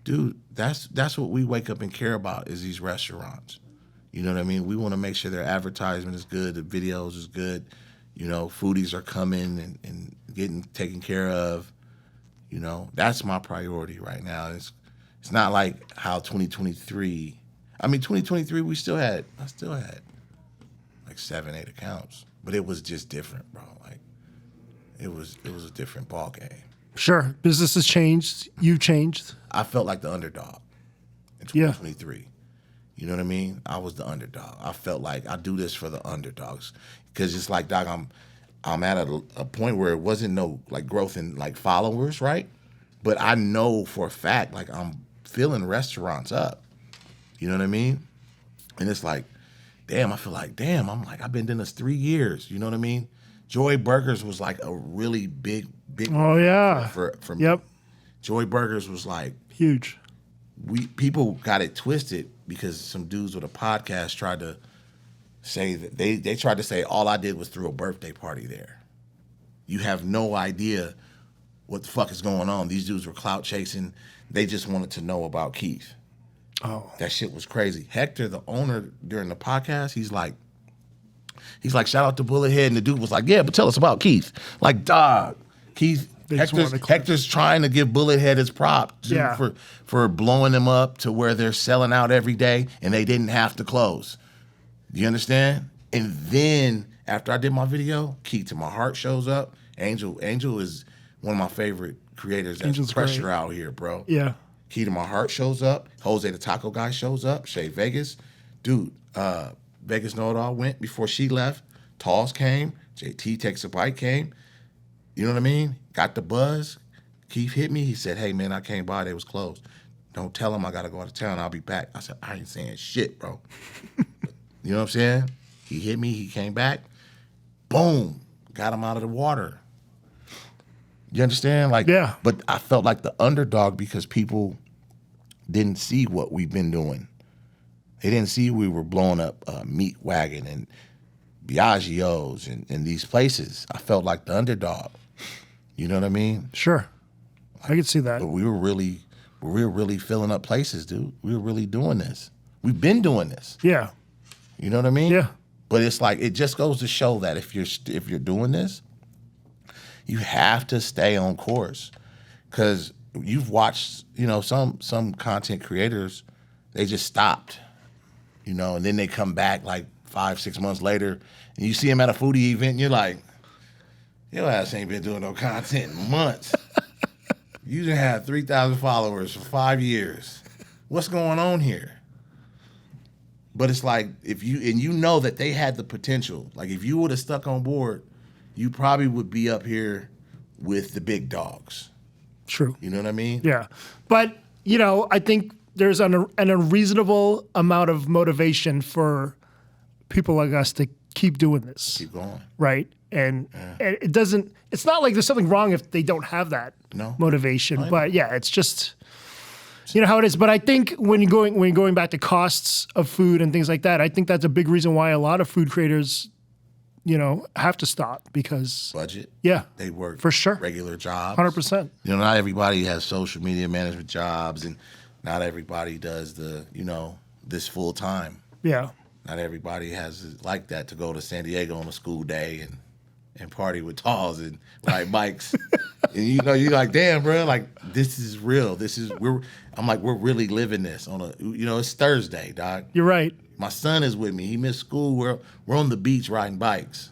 dude, that's what we wake up and care about is these restaurants. You know what I mean? We want to make sure their advertisement is good, the videos is good. You know, foodies are coming and getting taken care of. You know, that's my priority right now. It's not like how 2023. I mean, 2023 I still had like 7-8 accounts, but it was just different, bro. Like it was a different ball game. Sure. Business has changed. You've changed. I felt like the underdog in Yeah. 2023. You know what I mean? I was the underdog. I felt like I do this for the underdogs because it's like, dog, I'm at a point where it wasn't no like growth in like followers, right? But I know for a fact, like I'm filling restaurants up. You know what I mean? And it's like, damn, I feel like, damn, I've been doing this 3 years. You know what I mean? Joy Burgers was like a really big Oh yeah. for me. Yep. Joy Burgers was like, Huge. people got it twisted because some dudes with a podcast tried to say that they tried to say all I did was throw a birthday party there. You have no idea what the fuck is going on. These dudes were clout chasing. They just wanted to know about Keith. Oh. That shit was crazy. Hector, the owner, during the podcast, he's like, shout out to Bullethead, and the dude was like, yeah, but tell us about Keith. Like, dog, Keith. They just wanted to clip. Hector's trying to give Bullethead his prop dude, Yeah. for blowing them up to where they're selling out every day and they didn't have to close. You understand? And then after I did my video, Key to My Heart shows up. Angel is one of my favorite creators. That's Angel's pressure great. out here, bro. Yeah. Key to My Heart shows up. Jose the Taco Guy shows up. Shay Vegas. Dude, Vegas Know It All went before she left. Talls came. JT Takes a Bite came. You know what I mean? Got the buzz. Keith hit me. He said, hey, man, I came by. They was closed. Don't tell him I got to go out of town. I'll be back. I said, I ain't saying shit, bro. You know what I'm saying? He hit me. He came back. Boom. Got him out of the water. You understand? Like, Yeah. But I felt like the underdog because people didn't see what we've been doing. They didn't see we were blowing up Meat Wagon and Biagio's and these places. I felt like the underdog. You know what I mean? Sure. I could see that. But we were really filling up places, dude. We were really doing this. We've been doing this. Yeah. You know what I mean? Yeah. But it's like it just goes to show that if you're doing this, you have to stay on course. Because you've watched, some content creators, they just stopped, and then they come back like 5-6 months later, and you see them at a foodie event, and you're like, your ass ain't been doing no content in months. You done had 3,000 followers for 5 years. What's going on here? But it's like, you know that they had the potential. Like, if you would have stuck on board, you probably would be up here with the big dogs. True. You know what I mean? Yeah. But, I think there's an unreasonable amount of motivation for people like us to keep doing this. Keep going. Right? And it's not like there's something wrong if they don't have that No. motivation. But yeah, it's just, You know how it is. But I think when you're going back to costs of food and things like that, I think that's a big reason why a lot of food creators, have to stop because budget. Yeah, They work for sure, regular jobs. 100%. Not everybody has social media management jobs, and not everybody does this full time. Yeah. Not everybody has like that to go to San Diego on a school day and party with talls and ride bikes. And you're like, damn, bro, like this is real. We're really living this on it's Thursday, dog. You're right. My son is with me. He missed school. We're on the beach riding bikes.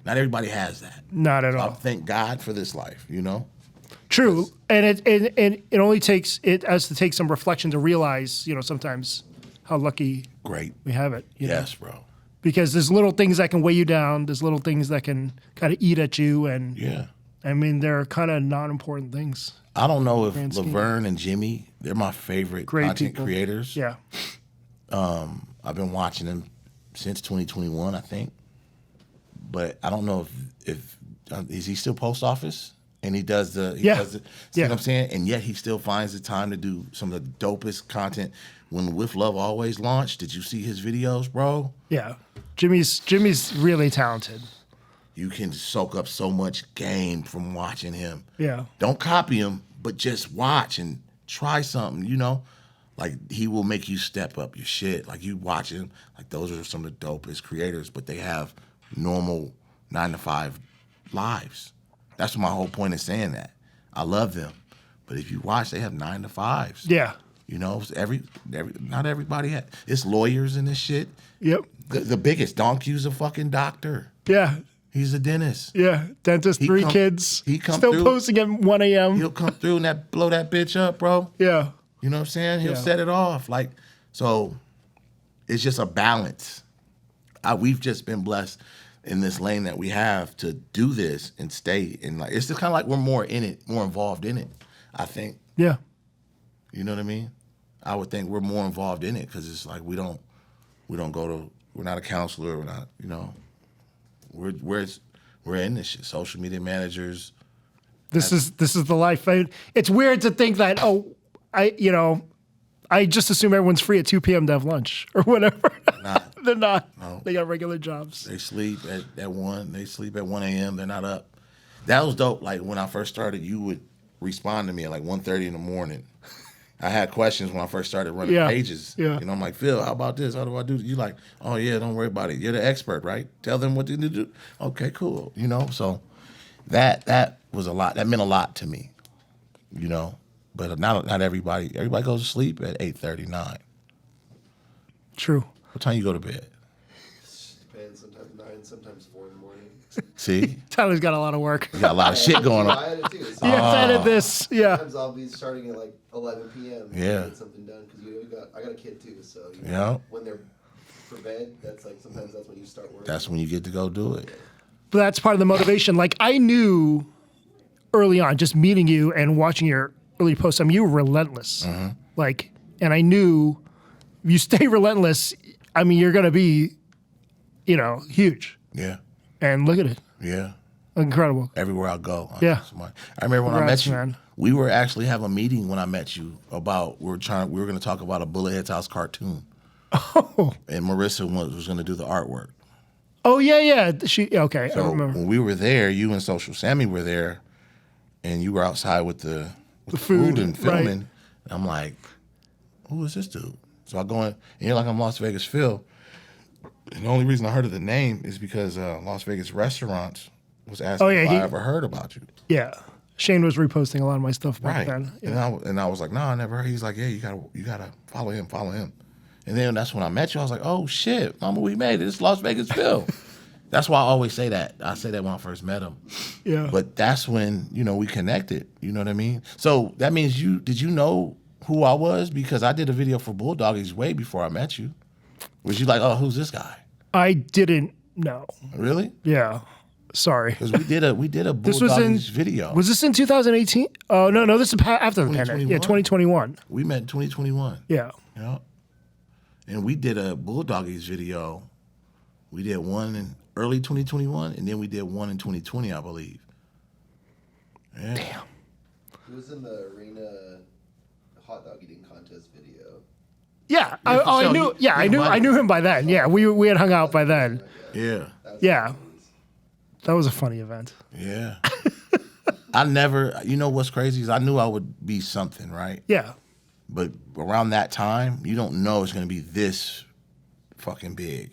Not everybody has that. Not at all. Thank God for this life, True. And it only takes to take some reflection to realize, sometimes how lucky Great. we have it. Yes, bro. Because there's little things that can weigh you down. There's little things that can kind of eat at you. And Yeah. I mean, they're kind of non-important things. I don't know if Laverne and Jimmy, they're my favorite Great content people. creators. Yeah. I've been watching them since 2021, I think. But I don't know if is he still post office? And he does see what I'm saying? And yet he still finds the time to do some of the dopest content. When With Love Always launched, did you see his videos, bro? Yeah. Jimmy's really talented. You can soak up so much game from watching him. Yeah. Don't copy him, but just watch and try something, Like, he will make you step up your shit. Like, you watch him, like, those are some of the dopest creators, but they have normal 9-to-5 lives. That's my whole point of saying that. I love them. But if you watch, they have 9-to-5s. Yeah. Not everybody has. It's lawyers in this shit. Yep. The biggest, Don Q's a fucking doctor. Yeah. He's a dentist. Yeah. Dentist, three kids. He come still through, posting at 1 a.m. He'll come through and blow that bitch up, bro. Yeah. You know what I'm saying? He'll set it off. Like, so it's just a balance. We've just been blessed in this lane that we have to do this and stay in. Like, it's just kind of like we're more in it, more involved in it, I think. Yeah. You know what I mean? I would think we're more involved in it because it's like we're not a counselor, we're not, we're in this shit. Social media managers. This is the life. It's weird to think that, I just assume everyone's free at 2 p.m. to have lunch or whatever. They're not. No. They got regular jobs. They sleep at 1. They sleep at 1 a.m. They're not up. That was dope. Like, when I first started, you would respond to me at like 1:30 in the morning. I had questions when I first started running pages. Yeah. I'm like, Phil, how about this? How do I do this? You like, oh, yeah, don't worry about it. You're the expert, right? Tell them what to do. Okay, cool. So that was a lot. That meant a lot to me, But not everybody. Everybody goes to sleep at 8:39. True. What time you go to bed? Depends. Sometimes 9, sometimes 4 in the morning. See? Tyler's got a lot of work. You got a lot of shit going on. I had it too. He has edit this. Yeah. Sometimes I'll be starting at like 11 p.m. Yeah. to get something done because I got a kid too. So when they're for bed, sometimes that's when you start working. That's when you get to go do it. But that's part of the motivation. Like, I knew early on, just meeting you and watching your early posts, you were relentless. Mm-hmm. Like, and I knew if you stay relentless, you're going to be, huge. Yeah. And look at it. Yeah. Incredible. Everywhere I go. Yeah. I remember when I met you, man. we were actually having a meeting when I met you about, we were going to talk about a Bullethead's House cartoon. Oh. And Marissa was going to do the artwork. Oh, yeah. Okay, So I remember. when we were there, you and Social Sammy were there, and you were outside with the food and filming. Right. And I'm like, who is this dude? So I go in, and you're like, I'm Las Vegas Phil. And the only reason I heard of the name is because Las Vegas Restaurants was asking if I ever heard about you. Yeah. Shane was reposting a lot of my stuff back then. Yeah. And I was like, no, I never heard. He's like, yeah, you gotta follow him. And then that's when I met you. I was like, oh shit, mama, we made it. It's Las Vegas Phil. That's why I always say that. I say that when I first met him. Yeah. But that's when, we connected. You know what I mean? So that means did you know who I was? Because I did a video for Bulldoggies way before I met you. Was you like, oh, who's this guy? I didn't know. Really? Yeah. Sorry. Because we did a Bulldoggies video. Was this in 2018? Oh, no, this is after the pandemic. Yeah, 2021. We met in 2021. Yeah. And we did a Bulldoggies video. We did one in early 2021, and then we did one in 2020, I believe. Yeah. Damn. He was in the arena hot dog eating contest video. Yeah, I knew. Yeah, I knew him by then. Yeah, we had hung out by then. Yeah. Yeah, that was a funny event. Yeah. I never, you know what's crazy is I knew I would be something, right? Yeah, But around that time, you don't know it's going to be this fucking big.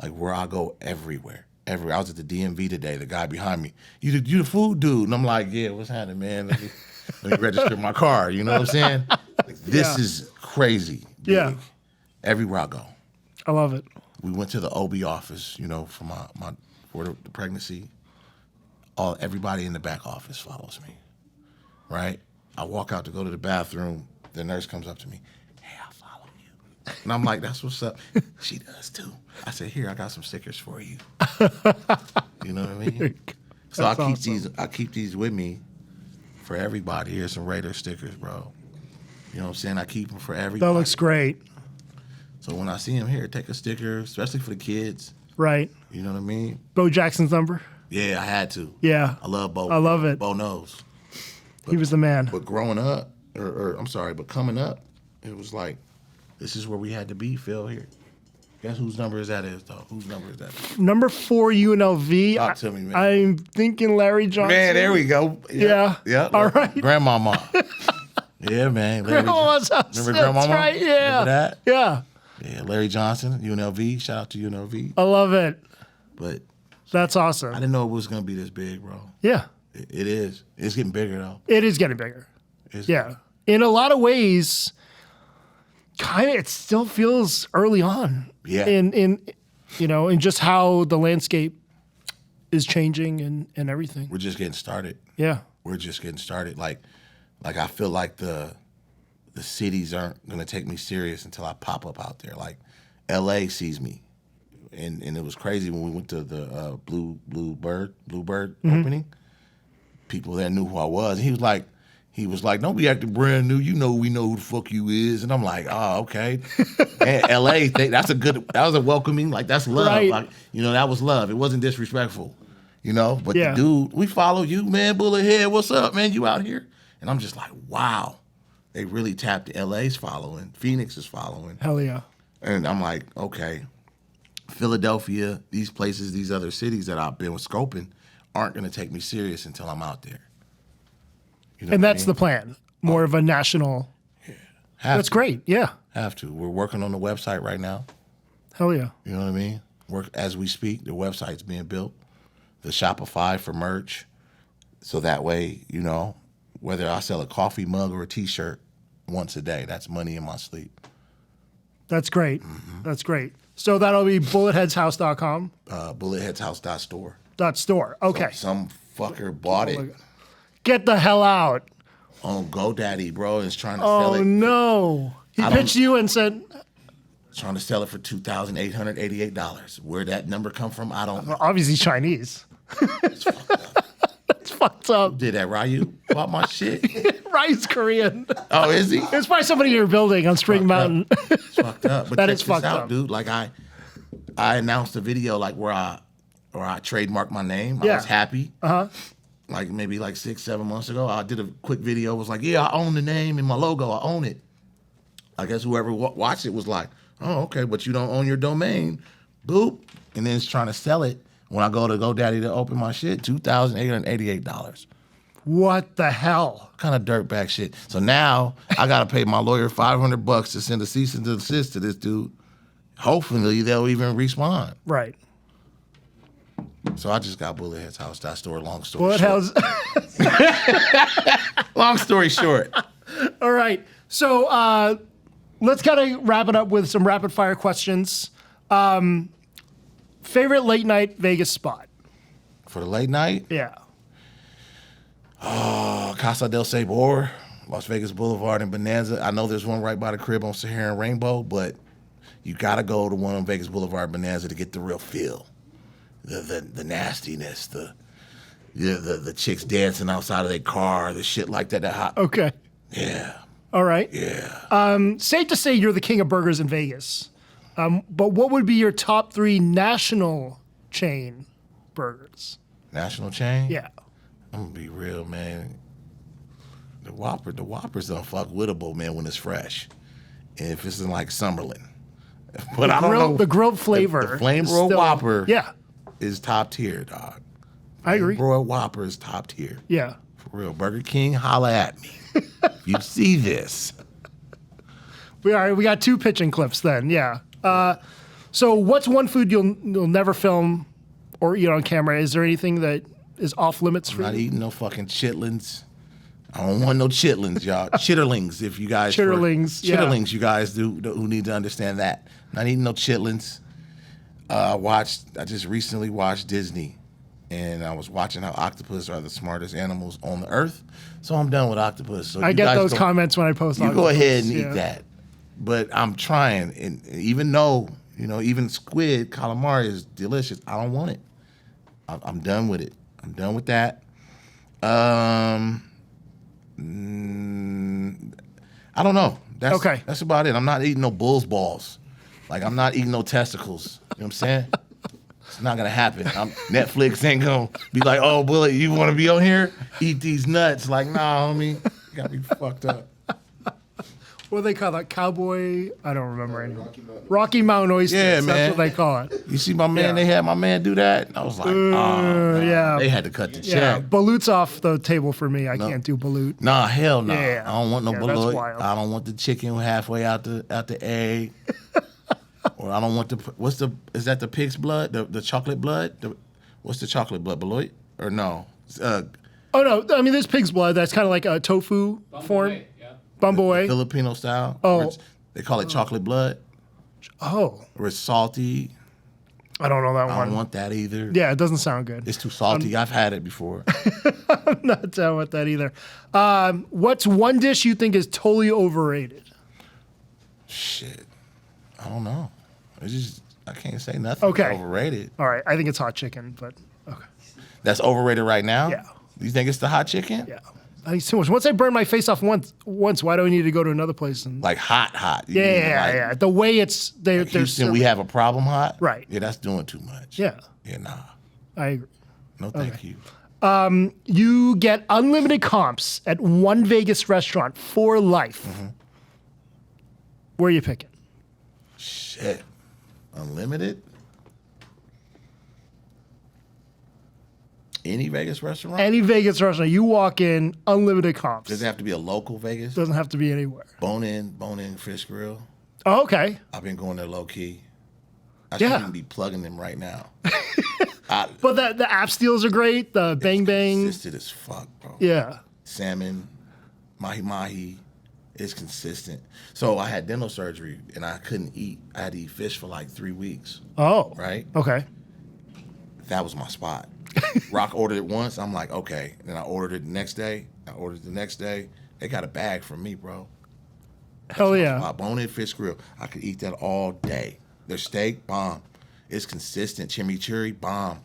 Like where I go everywhere. I was at the DMV today, the guy behind me, you the food dude. And I'm like, yeah, what's happening, man? Let me register my car. You know what I'm saying? Like, this is crazy big. Yeah. Everywhere I go. I love it. We went to the OB office, you know, for for the pregnancy. Everybody in the back office follows me, right? I walk out to go to the bathroom. The nurse comes up to me. Hey, I follow you. And I'm like, that's what's up. She does too. I said, here, I got some stickers for you. You know what I mean? So That's I keep awesome. I keep these with me for everybody. Here's some Raider stickers, bro. You know what I'm saying? I keep them for everybody. That looks great. So when I see them here, take a sticker, especially for the kids. Right. You know what I mean? Bo Jackson's number. Yeah, I had to. Yeah. I love Bo. I love it. Bo knows. He was the man. But growing up, but coming up, it was like, this is where we had to be, Phil, here. Guess whose number is that though? Whose number is that? Number 4 UNLV. Talk to me, man. I'm thinking Larry Johnson. Man, there we go. Yeah. Yeah. All right. Grandmama. Yeah, man. Grandma's house. Remember That's Grandmama? right, yeah. Remember that? Yeah. Yeah, Larry Johnson, UNLV. Shout out to UNLV. I love it. But That's awesome. I didn't know it was going to be this big, bro. Yeah. It is. It's getting bigger, though. It is getting bigger. It's, Yeah. In a lot of ways, kind of it still feels early on. Yeah. In just how the landscape is changing and everything. We're just getting started. Yeah. We're just getting started. Like I feel like the cities aren't gonna take me serious until I pop up out there. Like LA sees me. And it was crazy when we went to the Bluebird opening. People there knew who I was. He was like, don't be acting brand new. You know we know who the fuck you is. And I'm like, oh, okay. And LA, that was a welcoming, like that's love. Right. Like, that was love. It wasn't disrespectful. But Yeah. the dude, we follow you, man, Bullethead. What's up, man? You out here? And I'm just like, wow. They really tapped LA's following. Phoenix is following. Hell yeah. And I'm like, okay. Philadelphia, these places, these other cities that I've been scoping aren't going to take me serious until I'm out there. You know And what I that's mean? the plan. More of a national. That's great. Yeah. Have to. We're working on the website right now. Hell yeah. You know what I mean? Work as we speak. The website's being built. The Shopify for merch. So that way, whether I sell a coffee mug or a T-shirt once a day, that's money in my sleep. That's great. That's great. So that'll be bulletheadshouse.com. Bulletheadshouse.store. .store. Okay. Some fucker bought it Get the hell out. on GoDaddy, bro, and is trying to sell Oh, it. no. He I don't- pitched you and said, Trying to sell it for $2,888. Where that number come from, I don't know. obviously Chinese. It's fucked up. It's fucked up. Did that Ryu bought my shit? Rice Korean. Oh, is he? It's probably somebody in your building on Spring Mountain. It's fucked up. But That check is this fucked out, up. dude. Like I announced a video like where I trademarked my name. Yeah. I was happy. Like maybe 6-7 months ago, I did a quick video. Was like, yeah, I own the name and my logo. I own it. I guess whoever watched it was like, oh, okay, but you don't own your domain. Boop. And then it's trying to sell it. When I go to GoDaddy to open my shit, $2,888. What the hell? Kind of dirtbag shit. So now I got to pay my lawyer $500 to send a cease and desist to this dude. Hopefully they'll even respond. Right. So I just got Bullethead's house. That story, long story Bullet short. House. Long story short. All right. So let's kind of wrap it up with some rapid fire questions. Favorite late night Vegas spot? For the late night, Yeah. Casa del Sabor, Las Vegas Boulevard and Bonanza. I know there's one right by the crib on Sahara and Rainbow, but you got to go to one on Vegas Boulevard Bonanza to get the real feel. The nastiness, the chicks dancing outside of their car, the shit like that. Okay. Yeah. All right. Yeah. Safe to say you're the king of burgers in Vegas. But what would be your top 3 national chain burgers? National chain? Yeah. I'm going to be real, man. The Whopper's unfuckwittable, man, when it's fresh. And if it's in like Summerlin. But I don't know. The grilled flavor. The flame broiled Whopper yeah. is top tier, dog. I agree. Broiled Whopper is top tier. Yeah. For real. Burger King, holla at me. If you see this. We got 2 pitching clips then, yeah. So what's one food you'll never film or eat on camera? Is there anything that is off limits for I'm not you? eating no fucking chitlins. I don't want no chitlins, y'all. Chitterlings, if you guys. Chitterlings, yeah. Chitterlings, you guys who need to understand that. Not eating no chitlins. I just recently watched Disney, and I was watching how octopus are the smartest animals on the earth. So I'm done with octopus. So I get those comments when I post You octopus, go ahead and eat that. But I'm trying, and even though, even squid, calamari is delicious, I don't want it. I'm done with it. I'm done with that. I don't know. That's about it. I'm not eating no bull's balls. Like, I'm not eating no testicles. You know what I'm saying? It's not gonna happen. Netflix ain't gonna be like, oh, Bullet, you wanna be on here? Eat these nuts. Like, nah, homie. You gotta be fucked up. What do they call that? Cowboy? I don't remember anymore. Rocky Mountain oysters. Yeah, man. That's what they call it. You see my man, they had my man do that? I was like, oh, yeah. They had to cut the Yeah, check. Balut's off the table for me. I can't do balut. Nah, hell no. Yeah. I don't want no Yeah, balut. that's wild. I don't want the chicken halfway out the egg. Or I don't want is that the pig's blood? The chocolate blood? What's the chocolate blood? Balut? Or no? Oh, no. I mean, there's pig's blood. That's kind of like a tofu form. Bumblebee. Filipino style. Oh. They call it chocolate blood. Oh. Or it's salty. I don't know that one. I don't want that either. Yeah, it doesn't sound good. It's too salty. I've had it before. I'm not down with that either. What's one dish you think is totally overrated? Shit. I don't know. I can't say nothing. Okay. Overrated. All right. I think it's hot chicken, but okay. That's overrated right now? Yeah. You think it's the hot chicken? Yeah. I think it's too much. Once I burn my face off once, why do I need to go to another place? And Like hot. You yeah, mean yeah, like, yeah. The way it's they, like they're Houston, we have a problem hot? Right. Yeah, that's doing too much. Yeah. Yeah, nah. I agree. No, thank you. You get unlimited comps at one Vegas restaurant for life. Mm-hmm. Where are you picking? Shit. Unlimited? Any Vegas restaurant? Any Vegas restaurant, you walk in, unlimited comps. Does it have to be a local Vegas? Doesn't have to be anywhere. Bone in Fish Grill. Oh, okay. I've been going there low key. I Yeah. shouldn't be plugging them right now. But the app steals are great. The bang bang. Consistent as fuck, bro. Yeah. Salmon, mahi. It's consistent. So I had dental surgery and I couldn't eat. I had to eat fish for like 3 weeks. Oh. Right? Okay. That was my spot. Rock ordered it once. I'm like, okay. Then I ordered it the next day. They got a bag from me, bro. Hell yeah. Bone-in fish grill. I could eat that all day. Their steak, bomb. It's consistent. Chimichurri, bomb.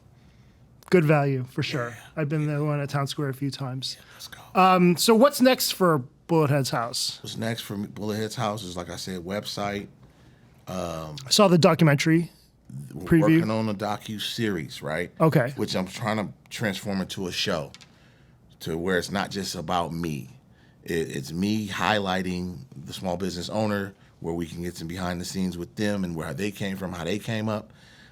Good value for sure. I've been there one at Town Square a few times. Let's go. So what's next for Bullethead's house? What's next for me? Bullethead's house is, like I said, website. I saw the documentary We're preview. working on a docu-series, right? Okay. Which I'm trying to transform into a show to where it's not just about me. It's me highlighting the small business owner, where we can get some behind the scenes with them and where they came from, how they came up.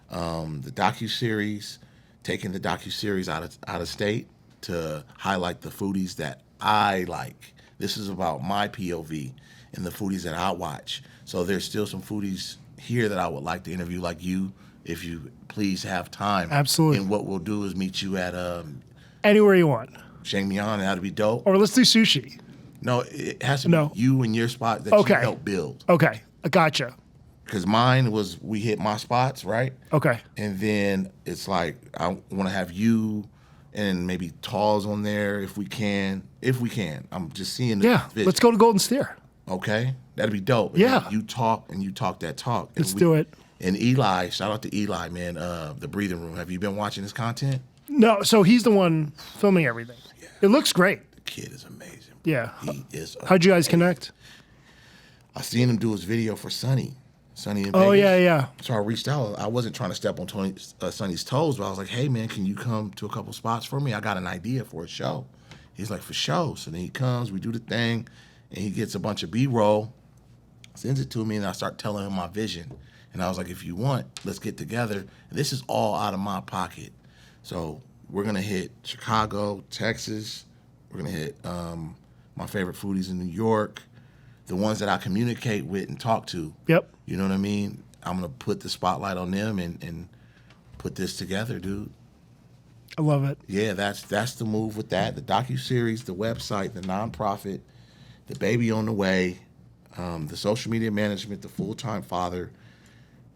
The docu-series, taking the docu-series out of state to highlight the foodies that I like. This is about my POV and the foodies that I watch. So there's still some foodies here that I would like to interview, like you, if you please have time. Absolutely. And what we'll do is meet you at Anywhere you want. Shang Mian. That'd be dope. Or let's do sushi. No, it has to No. be you and your spot that Okay. you help build. Okay. I gotcha. Because mine was, we hit my spots, right? Okay. And then it's like, I want to have you and maybe Talls on there if we can. I'm just seeing the Yeah. vision. Let's go to Golden Steer. Okay? That'd be dope. Yeah. And you talk that talk. Let's do it. And Eli, shout out to Eli, man, the Breathing Room. Have you been watching his content? No, so he's the one filming everything. Yeah. It looks great. The kid is amazing. Yeah. He is How'd you guys connect? I seen him do his video for Sonny in Vegas. Oh, yeah. So I reached out. I wasn't trying to step on Sonny's toes, but I was like, hey, man, can you come to a couple spots for me? I got an idea for a show. He's like, for sure. So then he comes, we do the thing, and he gets a bunch of B-roll, sends it to me, and I start telling him my vision. And I was like, if you want, let's get together. And this is all out of my pocket. So we're going to hit Chicago, Texas. We're going to hit my favorite foodies in New York, the ones that I communicate with and talk to. Yep. You know what I mean? I'm going to put the spotlight on them and put this together, dude. I love it. Yeah, that's the move with that. The docuseries, the website, the nonprofit, the baby on the way, the social media management, the full-time father,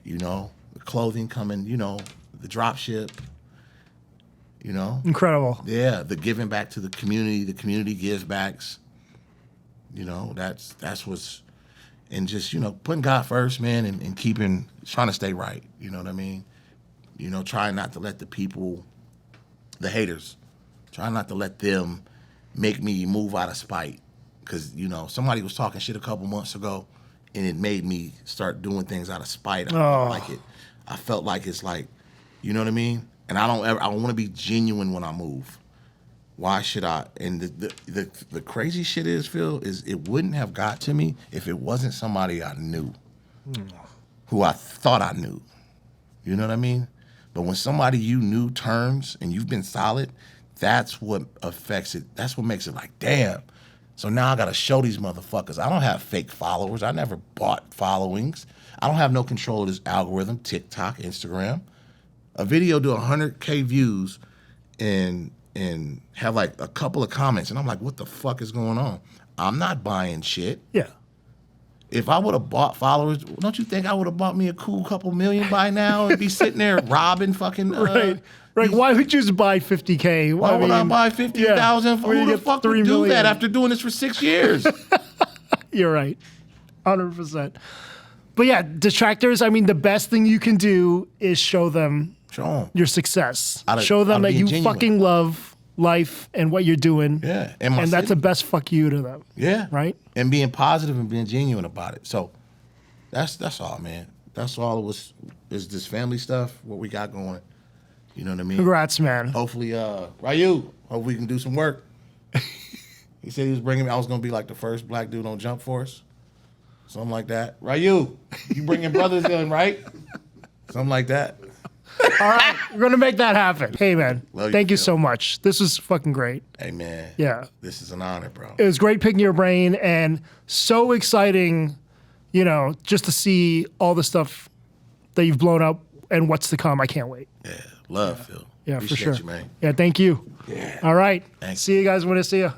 you know, the clothing coming, you know, the drop ship, you know. Incredible. Yeah, the giving back to the community gives backs. You know, that's what's, and just, you know, putting God first, man, and trying to stay right. You know what I mean? You know, trying not to let the people, the haters, trying not to let them make me move out of spite. Because, you know, somebody was talking shit a couple months ago, and it made me start doing things out of spite. I felt like it. I felt like it's like, you know what I mean? And I want to be genuine when I move. Why should I? And the crazy shit is, Phil, is it wouldn't have got to me if it wasn't somebody I knew, who I thought I knew. You know what I mean? But when somebody you knew turns and you've been solid, that's what affects it. That's what makes it like, damn. So now I got to show these motherfuckers. I don't have fake followers. I never bought followings. I don't have no control of this algorithm, TikTok, Instagram. A video do 100K views and have like a couple of comments. And I'm like, what the fuck is going on? I'm not buying shit. Yeah. If I would have bought followers, don't you think I would have bought me a cool couple million by now and be sitting there robbing fucking... Right. Why would you just buy 50K? Why would I buy 50,000? Where you Who the get fuck 3 would do million? that after doing this for 6 years? You're right. 100%. But yeah, detractors, I mean, the best thing you can do is show them Show 'em. your success. Out of- Show them out of that being you genuine. fucking love life and what you're doing. Yeah. And that's a best fuck you to them. Yeah. Right? And being positive and being genuine about it. So that's all, man. That's all it was, is this family stuff, what we got going. You know what I mean? Congrats, man. Hopefully, Ryu, hope we can do some work. He said he was bringing me, I was going to be like the first black dude on Jump Force. Something like that. Ryu, you bringing brothers in, right? Something like that. All right. We're going to make that happen. Hey, man. Love you, Thank you Phil. so much. This was fucking great. Hey, man. Yeah. This is an honor, bro. It was great picking your brain and so exciting, you know, just to see all the stuff that you've blown up and what's to come. I can't wait. Yeah. Love, Phil. Yeah, Appreciate for sure. you, man. Yeah, thank you. Yeah. All right. Thanks. See you guys when I see you.